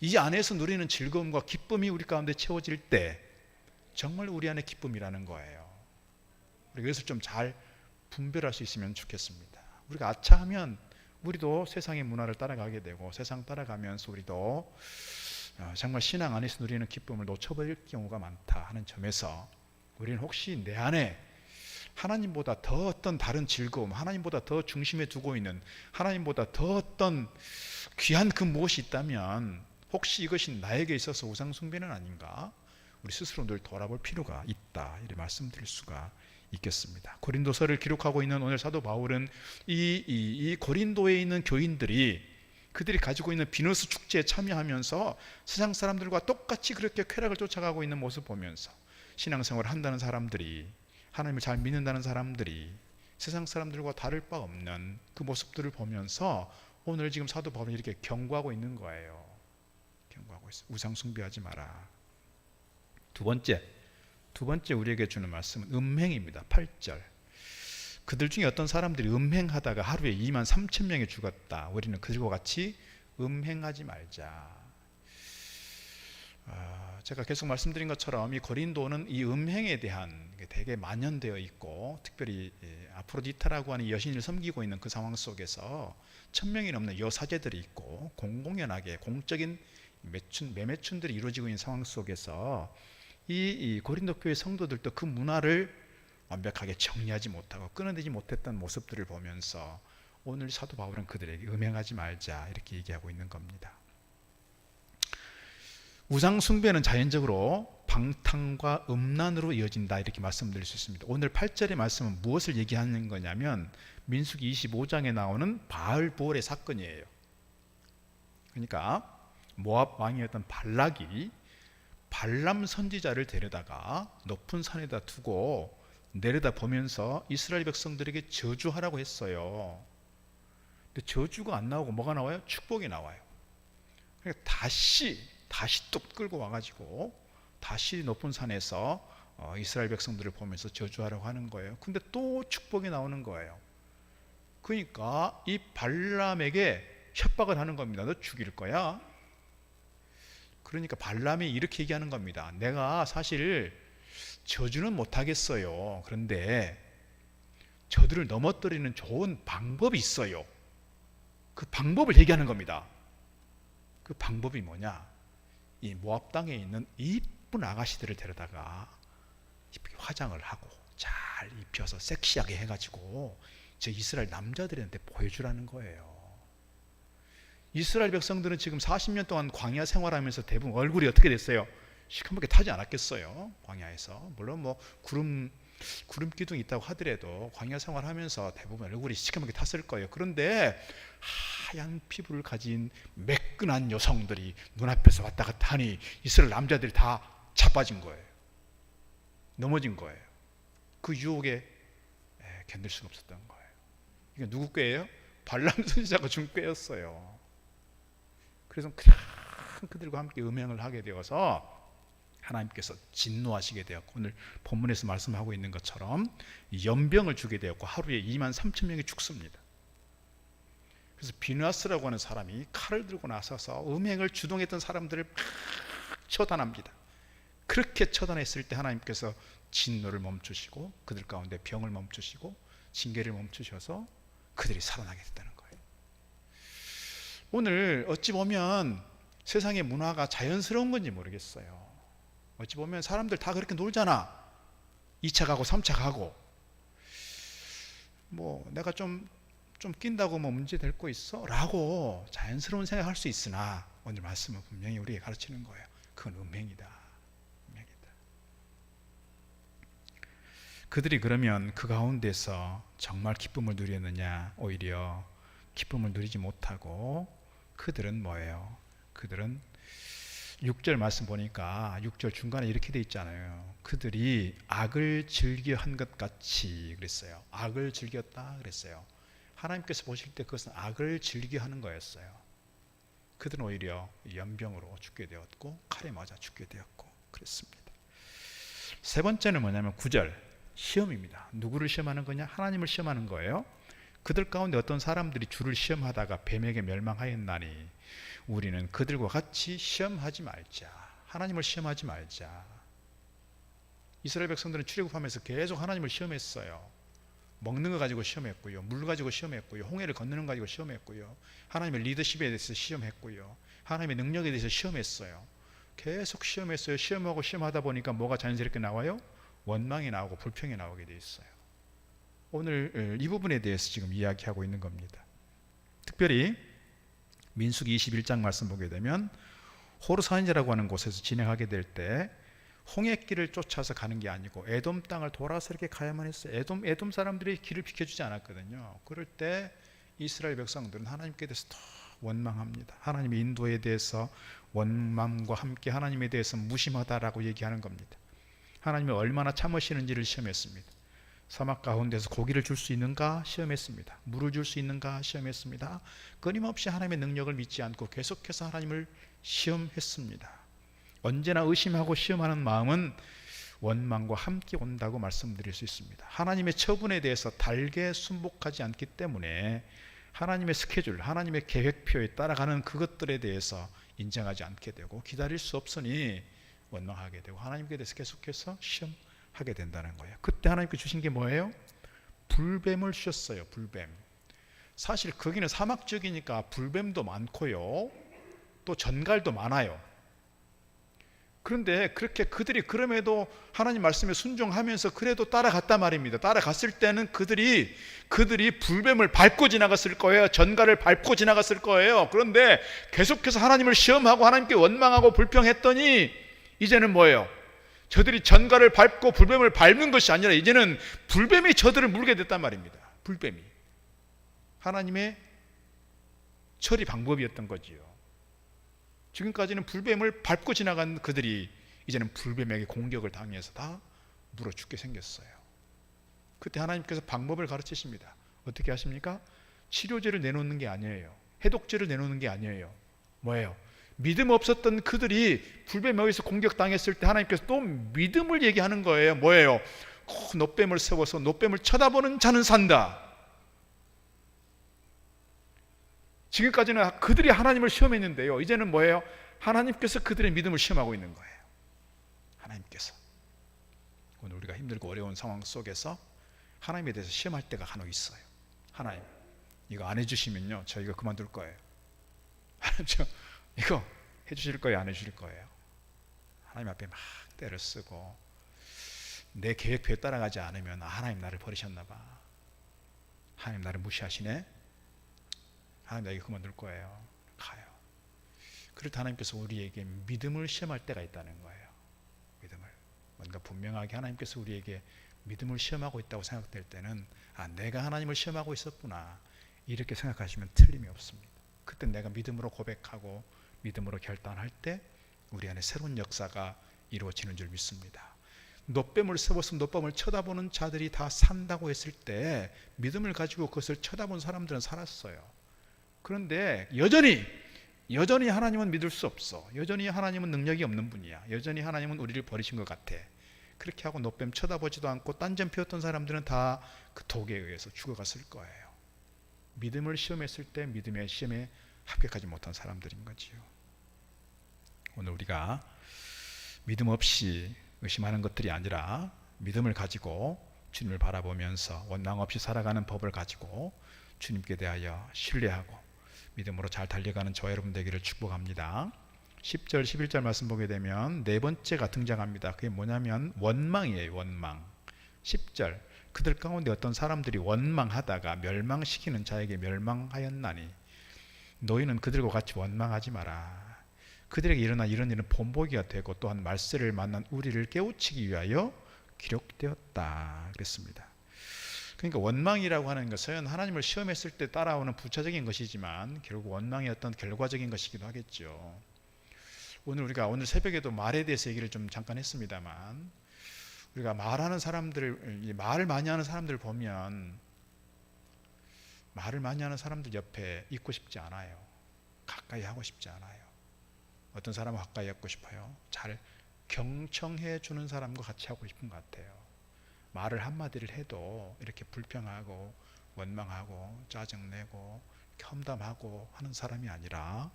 이 안에서 누리는 즐거움과 기쁨이 우리 가운데 채워질 때 정말 우리 안에 기쁨이라는 거예요. 우리가 이것을 좀 잘 분별할 수 있으면 좋겠습니다. 우리가 아차하면 우리도 세상의 문화를 따라가게 되고 세상 따라가면서 우리도 정말 신앙 안에서 누리는 기쁨을 놓쳐버릴 경우가 많다 하는 점에서 우리는 혹시 내 안에 하나님보다 더 어떤 다른 즐거움, 하나님보다 더 중심에 두고 있는, 하나님보다 더 어떤 귀한 그 무엇이 있다면 혹시 이것이 나에게 있어서 우상 숭배는 아닌가? 우리 스스로 늘 돌아볼 필요가 있다, 이렇게 말씀드릴 수가 있겠습니다. 고린도서를 기록하고 있는 오늘 사도 바울은 이 고린도에 있는 교인들이 그들이 가지고 있는 비너스 축제에 참여하면서 세상 사람들과 똑같이 그렇게 쾌락을 쫓아가고 있는 모습 보면서 신앙생활을 한다는 사람들이, 하나님을 잘 믿는다는 사람들이 세상 사람들과 다를 바 없는 그 모습들을 보면서 오늘 지금 사도 바울은 이렇게 경고하고 있는 거예요. 경고하고 있어요. 우상 숭배하지 마라. 두 번째 우리에게 주는 말씀은 음행입니다. 8절. 그들 중에 어떤 사람들이 음행하다가 하루에 2만 3천 명이 죽었다. 우리는 그들과 같이 음행하지 말자. 제가 계속 말씀드린 것처럼 이 고린도는 이 음행에 대한 되게 만연되어 있고, 특별히 아프로디타라고 하는 여신을 섬기고 있는 그 상황 속에서 1,000명이 넘는 여사제들이 있고 공공연하게 공적인 매매춘들이 이루어지고 있는 상황 속에서 이 고린도 교회 성도들도 그 문화를 완벽하게 정리하지 못하고 끊어내지 못했던 모습들을 보면서 오늘 사도 바울은 그들에게 음행하지 말자 이렇게 얘기하고 있는 겁니다. 우상 숭배는 자연적으로 방탕과 음란으로 이어진다 이렇게 말씀드릴 수 있습니다. 오늘 8절의 말씀은 무엇을 얘기하는 거냐면 민수기 25장에 나오는 바알보올의 사건이에요. 그러니까 모압 왕이었던 발락이 발람 선지자를 데려다가 높은 산에다 두고 내려다 보면서 이스라엘 백성들에게 저주하라고 했어요. 근데 저주가 안 나오고 뭐가 나와요? 축복이 나와요. 그러니까 다시 또 끌고 와가지고 다시 높은 산에서 이스라엘 백성들을 보면서 저주하라고 하는 거예요. 근데 또 축복이 나오는 거예요. 그러니까 이 발람에게 협박을 하는 겁니다. 너 죽일 거야. 그러니까 발람이 이렇게 얘기하는 겁니다. 내가 사실 저주는 못하겠어요. 그런데 저들을 넘어뜨리는 좋은 방법이 있어요. 그 방법을 얘기하는 겁니다. 그 방법이 뭐냐? 이 모압 땅에 있는 이쁜 아가씨들을 데려다가 화장을 하고 잘 입혀서 섹시하게 해가지고 저 이스라엘 남자들한테 보여주라는 거예요. 이스라엘 백성들은 지금 40년 동안 광야 생활하면서 대부분 얼굴이 어떻게 됐어요? 시커멓게 타지 않았겠어요? 광야에서. 물론 뭐 구름 기둥이 있다고 하더라도 광야 생활하면서 대부분 얼굴이 시커멓게 탔을 거예요. 그런데 하얀 피부를 가진 매끈한 여성들이 눈앞에서 왔다 갔다 하니 이스라엘 남자들이 다 자빠진 거예요. 넘어진 거예요. 그 유혹에 견딜 수가 없었던 거예요. 이게 누구 꾀예요? 발람 선지자가 준 꾀였어요. 그래서 그들과 함께 음행을 하게 되어서 하나님께서 진노하시게 되었고, 오늘 본문에서 말씀하고 있는 것처럼 연병을 주게 되었고 하루에 2만 3천 명이 죽습니다. 그래서 비누아스라고 하는 사람이 칼을 들고 나서서 음행을 주동했던 사람들을 막 처단합니다. 그렇게 처단했을 때 하나님께서 진노를 멈추시고 그들 가운데 병을 멈추시고 징계를 멈추셔서 그들이 살아나게 됐다는 거예요. 오늘 어찌 보면 세상의 문화가 자연스러운 건지 모르겠어요. 어찌 보면 사람들 다 그렇게 놀잖아. 2차 가고 3차 가고 뭐 내가 좀 낀다고 뭐 문제 될 거 있어? 라고 자연스러운 생각할 수 있으나 오늘 말씀은 분명히 우리에게 가르치는 거예요. 그건 음행이다. 음행이다. 그들이 그러면 그 가운데서 정말 기쁨을 누렸느냐? 오히려 기쁨을 누리지 못하고 그들은 뭐예요? 그들은 6절 말씀 보니까 6절 중간에 이렇게 돼 있잖아요. 그들이 악을 즐겨 한 것 같이 그랬어요. 악을 즐겼다 그랬어요. 하나님께서 보실 때 그것은 악을 즐겨 하는 거였어요. 그들은 오히려 연병으로 죽게 되었고 칼에 맞아 죽게 되었고 그랬습니다. 세 번째는 뭐냐면 9절 시험입니다. 누구를 시험하는 거냐? 하나님을 시험하는 거예요. 그들 가운데 어떤 사람들이 주를 시험하다가 뱀에게 멸망하였나니 우리는 그들과 같이 시험하지 말자. 하나님을 시험하지 말자. 이스라엘 백성들은 출애굽하면서 계속 하나님을 시험했어요. 먹는 거 가지고 시험했고요. 물 가지고 시험했고요. 홍해를 건너는 거 가지고 시험했고요. 하나님의 리더십에 대해서 시험했고요. 하나님의 능력에 대해서 시험했어요. 계속 시험했어요. 시험하고 시험하다 보니까 뭐가 자연스럽게 나와요? 원망이 나오고 불평이 나오게 돼 있어요. 오늘 이 부분에 대해서 지금 이야기하고 있는 겁니다. 특별히 민수기 21장 말씀 보게 되면 호르산이라고 하는 곳에서 진행하게 될 때 홍해길을 쫓아서 가는 게 아니고 에돔 땅을 돌아서 이렇게 가야만 했어요. 에돔 사람들이 길을 비켜주지 않았거든요. 그럴 때 이스라엘 백성들은 하나님께 대해서 더 원망합니다. 하나님의 인도에 대해서 원망과 함께 하나님에 대해서 무심하다라고 얘기하는 겁니다. 하나님이 얼마나 참으시는지를 시험했습니다. 사막 가운데서 고기를 줄 수 있는가 시험했습니다. 물을 줄 수 있는가 시험했습니다. 끊임없이 하나님의 능력을 믿지 않고 계속해서 하나님을 시험했습니다. 언제나 의심하고 시험하는 마음은 원망과 함께 온다고 말씀드릴 수 있습니다. 하나님의 처분에 대해서 달게 순복하지 않기 때문에 하나님의 스케줄, 하나님의 계획표에 따라가는 그것들에 대해서 인정하지 않게 되고 기다릴 수 없으니 원망하게 되고 하나님께 대해서 계속해서 시험하게 된다는 거예요. 그때 하나님께 주신 게 뭐예요? 불뱀을 주셨어요. 불뱀. 사실 거기는 사막지역이니까 불뱀도 많고요, 또 전갈도 많아요. 그런데 그렇게 그들이 그럼에도 하나님 말씀에 순종하면서 그래도 따라갔단 말입니다. 따라갔을 때는 그들이 불뱀을 밟고 지나갔을 거예요. 전갈을 밟고 지나갔을 거예요. 그런데 계속해서 하나님을 시험하고 하나님께 원망하고 불평했더니 이제는 뭐예요? 저들이 전갈을 밟고 불뱀을 밟는 것이 아니라 이제는 불뱀이 저들을 물게 됐단 말입니다. 불뱀이. 하나님의 처리 방법이었던 거지요. 지금까지는 불뱀을 밟고 지나간 그들이 이제는 불뱀에게 공격을 당해서 다 물어 죽게 생겼어요. 그때 하나님께서 방법을 가르치십니다. 어떻게 하십니까? 치료제를 내놓는 게 아니에요. 해독제를 내놓는 게 아니에요. 뭐예요? 믿음 없었던 그들이 불뱀에게서 공격당했을 때 하나님께서 또 믿음을 얘기하는 거예요. 뭐예요? 놋뱀을 세워서 놋뱀을 쳐다보는 자는 산다. 지금까지는 그들이 하나님을 시험했는데요, 이제는 뭐예요? 하나님께서 그들의 믿음을 시험하고 있는 거예요. 하나님께서. 오늘 우리가 힘들고 어려운 상황 속에서 하나님에 대해서 시험할 때가 간혹 있어요. 하나님, 이거 안 해주시면요 저 이거 그만둘 거예요. 하나님, 저 이거 해주실 거예요, 안 해주실 거예요? 하나님 앞에 막 때를 쓰고 내 계획표에 따라가지 않으면 하나님 나를 버리셨나 봐, 하나님 나를 무시하시네, 하나님 나 이거 그만둘 거예요. 가요. 그럴 때 하나님께서 우리에게 믿음을 시험할 때가 있다는 거예요. 믿음을. 뭔가 분명하게 하나님께서 우리에게 믿음을 시험하고 있다고 생각될 때는 내가 하나님을 시험하고 있었구나 이렇게 생각하시면 틀림이 없습니다. 그때 내가 믿음으로 고백하고 믿음으로 결단할 때 우리 안에 새로운 역사가 이루어지는 줄 믿습니다. 놋뱀을 세워서 놋뱀을 쳐다보는 자들이 다 산다고 했을 때 믿음을 가지고 그것을 쳐다본 사람들은 살았어요. 그런데 여전히 하나님은 믿을 수 없어. 여전히 하나님은 능력이 없는 분이야. 여전히 하나님은 우리를 버리신 것 같아. 그렇게 하고 놋뱀 쳐다보지도 않고 딴점 피웠던 사람들은 다 그 독에 의해서 죽어갔을 거예요. 믿음을 시험했을 때 믿음의 시험에 합격하지 못한 사람들인 거지요. 오늘 우리가 믿음 없이 의심하는 것들이 아니라 믿음을 가지고 주님을 바라보면서 원망 없이 살아가는 법을 가지고 주님께 대하여 신뢰하고 믿음으로 잘 달려가는 저와 여러분 되기를 축복합니다. 10절 11절 말씀 보게 되면 네 번째가 등장합니다. 그게 뭐냐면 원망이에요. 원망. 10절 그들 가운데 어떤 사람들이 원망하다가 멸망시키는 자에게 멸망하였나니 너희는 그들과 같이 원망하지 마라. 그들에게 일어난 이런 일은 본보기가 되고 또한 말세를 만난 우리를 깨우치기 위하여 기록되었다 그랬습니다. 그러니까 원망이라고 하는 것은 하나님을 시험했을 때 따라오는 부차적인 것이지만 결국 원망의 어떤 결과적인 것이기도 하겠죠. 오늘 새벽에도 말에 대해서 얘기를 좀 잠깐 했습니다만 우리가 말하는 사람들, 말을 많이 하는 사람들 보면 말을 많이 하는 사람들 옆에 있고 싶지 않아요. 가까이 하고 싶지 않아요. 어떤 사람은 가까이 하고 싶어요. 잘 경청해 주는 사람과 같이 하고 싶은 것 같아요. 말을 한마디를 해도 이렇게 불평하고 원망하고 짜증내고 험담하고 하는 사람이 아니라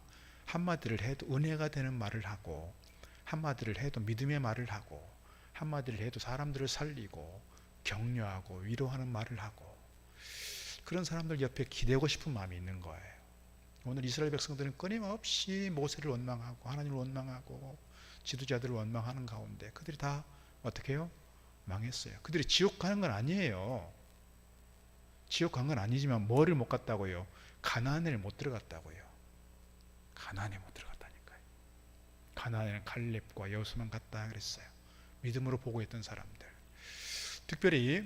한마디를 해도 은혜가 되는 말을 하고 한마디를 해도 믿음의 말을 하고 한마디를 해도 사람들을 살리고 격려하고 위로하는 말을 하고 그런 사람들 옆에 기대고 싶은 마음이 있는 거예요. 오늘 이스라엘 백성들은 끊임없이 모세를 원망하고 하나님을 원망하고 지도자들을 원망하는 가운데 그들이 다 어떻게 해요? 망했어요. 그들이 지옥 가는 건 아니에요. 지옥 간 건 아니지만 뭐를 못 갔다고요? 가나안을 못 들어갔다고요. 가나안에 못 들어갔다니까요. 가나안에는 갈렙과 여호수아만 갔다 그랬어요. 믿음으로 보고했던 사람들, 특별히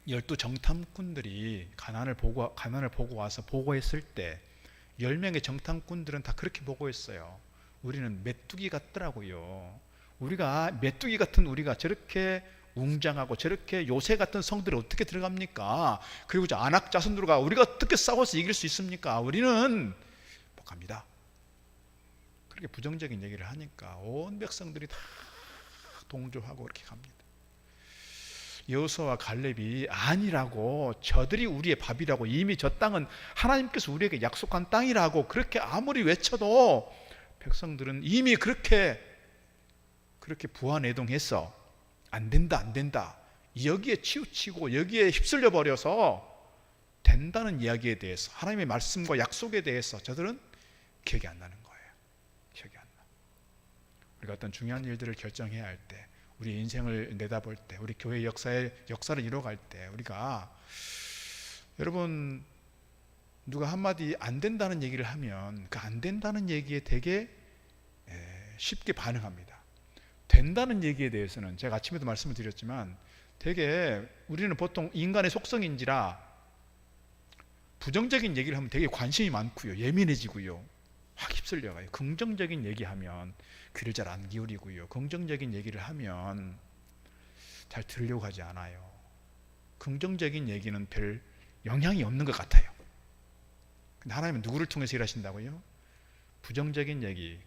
12 정탐꾼들이 가나안을 보고 와서 보고했을 때 10명의 정탐꾼들은 다 그렇게 보고했어요. 우리는 메뚜기 같더라고요. 메뚜기 같은 우리가 저렇게 웅장하고 저렇게 요새 같은 성들이 어떻게 들어갑니까? 그리고 저 안악 자손들과 우리가 어떻게 싸워서 이길 수 있습니까? 우리는 못 갑니다. 그렇게 부정적인 얘기를 하니까 온 백성들이 다 동조하고 그렇게 갑니다. 여호수아와 갈렙이 아니라고, 저들이 우리의 밥이라고, 이미 저 땅은 하나님께서 우리에게 약속한 땅이라고 그렇게 아무리 외쳐도 백성들은 이미 그렇게 부안해동해서 안 된다 여기에 치우치고 여기에 휩쓸려 버려서 된다는 이야기에 대해서, 하나님의 말씀과 약속에 대해서 저들은 기억이 안 나는 거예요. 기억이 안 나. 우리가 어떤 중요한 일들을 결정해야 할 때, 우리 인생을 내다볼 때, 우리 교회 역사를 이뤄갈 때, 우리가, 여러분, 누가 한마디 안 된다는 얘기를 하면 그 안 된다는 얘기에 되게 쉽게 반응합니다. 된다는 얘기에 대해서는 제가 아침에도 말씀을 드렸지만 되게 우리는 보통 인간의 속성인지라 부정적인 얘기를 하면 되게 관심이 많고요, 예민해지고요, 확 휩쓸려가요. 긍정적인 얘기하면 귀를 잘 안 기울이고요, 긍정적인 얘기를 하면 잘 들으려고 하지 않아요. 긍정적인 얘기는 별 영향이 없는 것 같아요. 근데 하나님은 누구를 통해서 일하신다고요? 부정적인 얘기,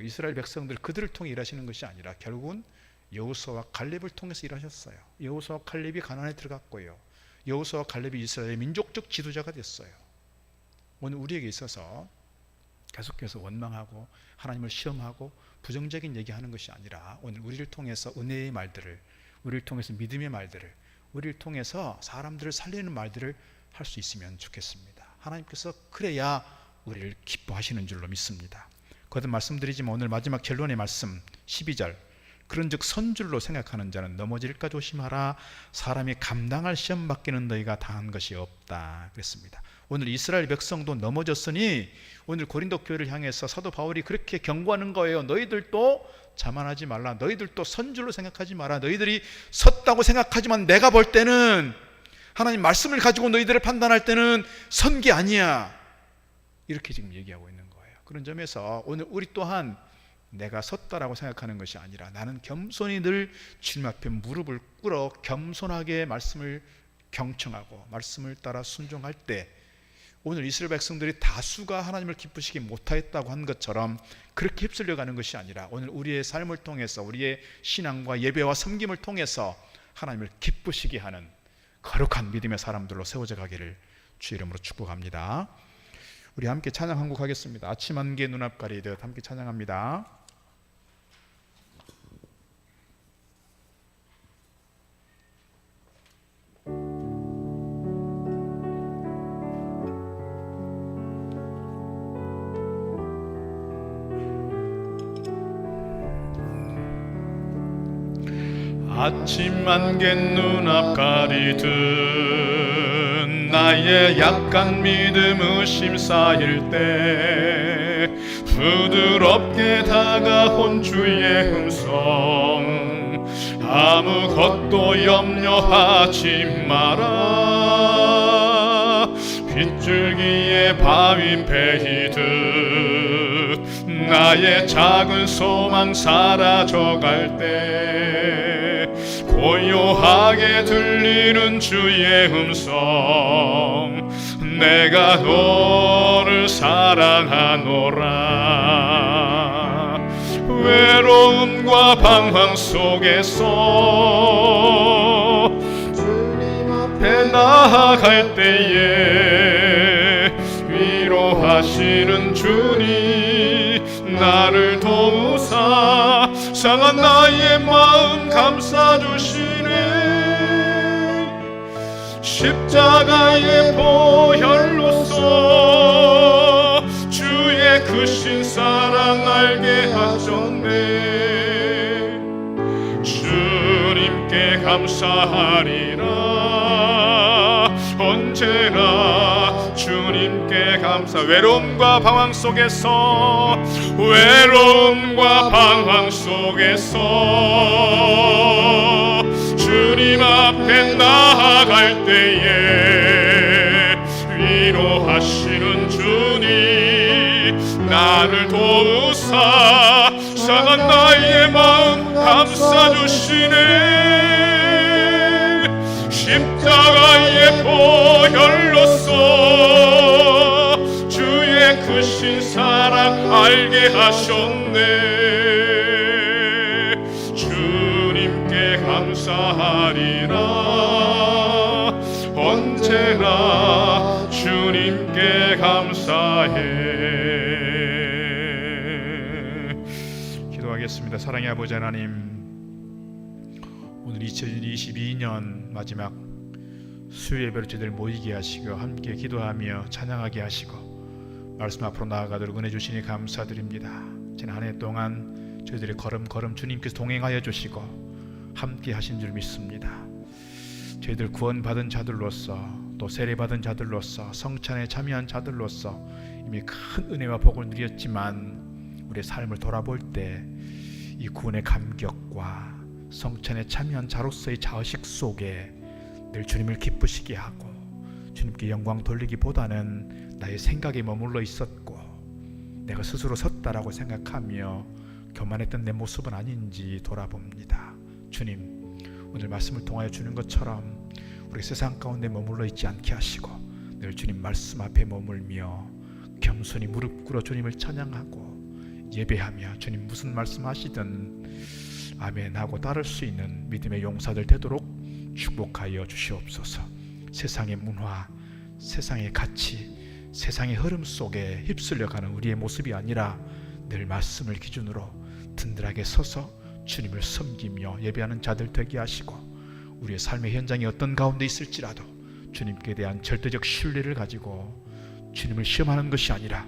이스라엘 백성들 그들을 통해 일하시는 것이 아니라 결국은 여호수아와 갈렙을 통해서 일하셨어요. 여호수아와 갈렙이 가나안에 들어갔고요, 여호수아와 갈렙이 이스라엘의 민족적 지도자가 됐어요. 오늘 우리에게 있어서 계속해서 원망하고 하나님을 시험하고 부정적인 얘기하는 것이 아니라 오늘 우리를 통해서 은혜의 말들을, 우리를 통해서 믿음의 말들을, 우리를 통해서 사람들을 살리는 말들을 할 수 있으면 좋겠습니다. 하나님께서 그래야 우리를 기뻐하시는 줄로 믿습니다. 거듭 말씀드리지만 오늘 마지막 결론의 말씀 12절, 그런즉 선줄로 생각하는 자는 넘어질까 조심하라. 사람이 감당할 시험 밖에는 너희가 당한 것이 없다 그랬습니다. 오늘 이스라엘 백성도 넘어졌으니 오늘 고린도 교회를 향해서 사도 바울이 그렇게 경고하는 거예요. 너희들도 자만하지 말라. 너희들도 선줄로 생각하지 마라. 너희들이 섰다고 생각하지만 내가 볼 때는, 하나님 말씀을 가지고 너희들을 판단할 때는 선 게 아니야, 이렇게 지금 얘기하고 있는 거예요. 그런 점에서 오늘 우리 또한 내가 섰다라고 생각하는 것이 아니라 나는 겸손히 늘 주님 앞에 무릎을 꿇어 겸손하게 말씀을 경청하고 말씀을 따라 순종할 때, 오늘 이스라엘 백성들이 다수가 하나님을 기쁘시게 못하였다고 한 것처럼 그렇게 휩쓸려 가는 것이 아니라 오늘 우리의 삶을 통해서, 우리의 신앙과 예배와 섬김을 통해서 하나님을 기쁘시게 하는 거룩한 믿음의 사람들로 세워져 가기를 주의 이름으로 축복합니다. 우리 함께 찬양 한 곡 하겠습니다. 아침 안개 눈앞 가리듯 함께 찬양합니다. 아침 안개 눈앞 가리듯 나의 약간 믿음 의심 쌓일 때 부드럽게 다가온 주의 음성, 아무것도 염려하지 마라. 빗줄기에 바위 베이듯 나의 작은 소망 사라져갈 때 고요하게 들리는 주의 음성, 내가 너를 사랑하노라. 외로움과 방황 속에서 주님 앞에 나아갈 때에 위로하시는 주님 나를 도우사 상한 나의 마음 감싸주시네. 십자가의 보혈로서 주의 크신 사랑 알게 하셨네. 주님께 감사하리라. 언제나 주님께 감사하리라. 감사. 외로움과 방황 속에서 외로움과 방황 속에서 주님 앞에 나아갈 때에 위로하시는 주님 나를 도우사 상한 나의 마음 감싸주시네. 십자가의 보혈로서 주의 크신 사랑 알게 하셨네. 주님께 감사하리라. 언제나 주님께 감사해. 기도하겠습니다. 사랑의 아버지 하나님, 오늘 2022년 마지막 수요예배로 저희들 모이게 하시고 함께 기도하며 찬양하게 하시고 말씀 앞으로 나아가도록 은혜 주시니 감사드립니다. 지난 한 해 동안 저희들의 걸음걸음 주님께서 동행하여 주시고 함께 하신 줄 믿습니다. 저희들 구원받은 자들로서 또 세례받은 자들로서 성찬에 참여한 자들로서 이미 큰 은혜와 복을 누렸지만 우리의 삶을 돌아볼 때 이 구원의 감격과 성찬에 참여한 자로서의 자의식 속에 늘 주님을 기쁘시게 하고 주님께 영광 돌리기보다는 나의 생각에 머물러 있었고 내가 스스로 섰다라고 생각하며 교만했던 내 모습은 아닌지 돌아봅니다. 주님, 오늘 말씀을 통하여 주는 것처럼 우리 세상 가운데 머물러 있지 않게 하시고 늘 주님 말씀 앞에 머물며 겸손히 무릎 꿇어 주님을 찬양하고 예배하며 주님 무슨 말씀하시든 아멘 하고 따를 수 있는 믿음의 용사들 되도록 축복하여 주시옵소서. 세상의 문화, 세상의 가치, 세상의 흐름 속에 휩쓸려가는 우리의 모습이 아니라 늘 말씀을 기준으로 든든하게 서서 주님을 섬기며 예배하는 자들 되게 하시고 우리의 삶의 현장이 어떤 가운데 있을지라도 주님께 대한 절대적 신뢰를 가지고 주님을 시험하는 것이 아니라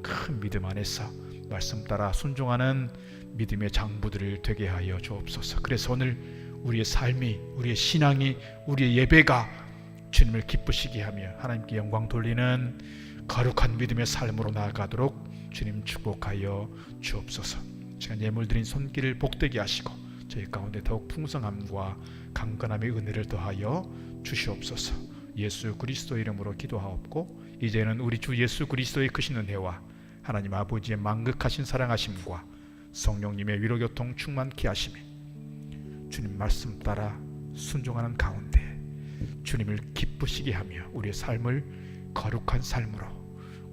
큰 믿음 안에서 말씀 따라 순종하는 믿음의 장부들을 되게 하여 주옵소서. 그래서 오늘 우리의 삶이, 우리의 신앙이, 우리의 예배가 주님을 기쁘시게 하며 하나님께 영광 돌리는 거룩한 믿음의 삶으로 나아가도록 주님 축복하여 주옵소서. 시간 예물 드린 손길을 복되게 하시고 저희 가운데 더욱 풍성함과 강건함의 은혜를 더하여 주시옵소서. 예수 그리스도 이름으로 기도하옵고 이제는 우리 주 예수 그리스도의 크신 은혜와 하나님 아버지의 만극하신 사랑하심과 성령님의 위로교통 충만케 하심이 주님 말씀 따라 순종하는 가운데 주님을 기쁘시게 하며 우리의 삶을 거룩한 삶으로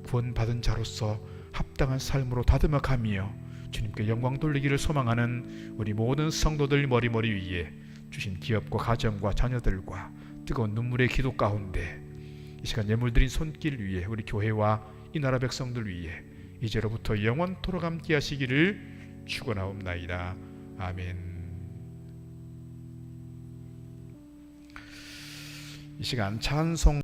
구원받은 자로서 합당한 삶으로 다듬어가며 주님께 영광 돌리기를 소망하는 우리 모든 성도들 머리머리 위에 주신 기업과 가정과 자녀들과 뜨거운 눈물의 기도 가운데 이 시간 예물 드린 손길 위에 우리 교회와 이 나라 백성들 위에 이제로부터 영원토록 함께 하시기를 축원하옵나이다. 아멘. 이 시간 찬송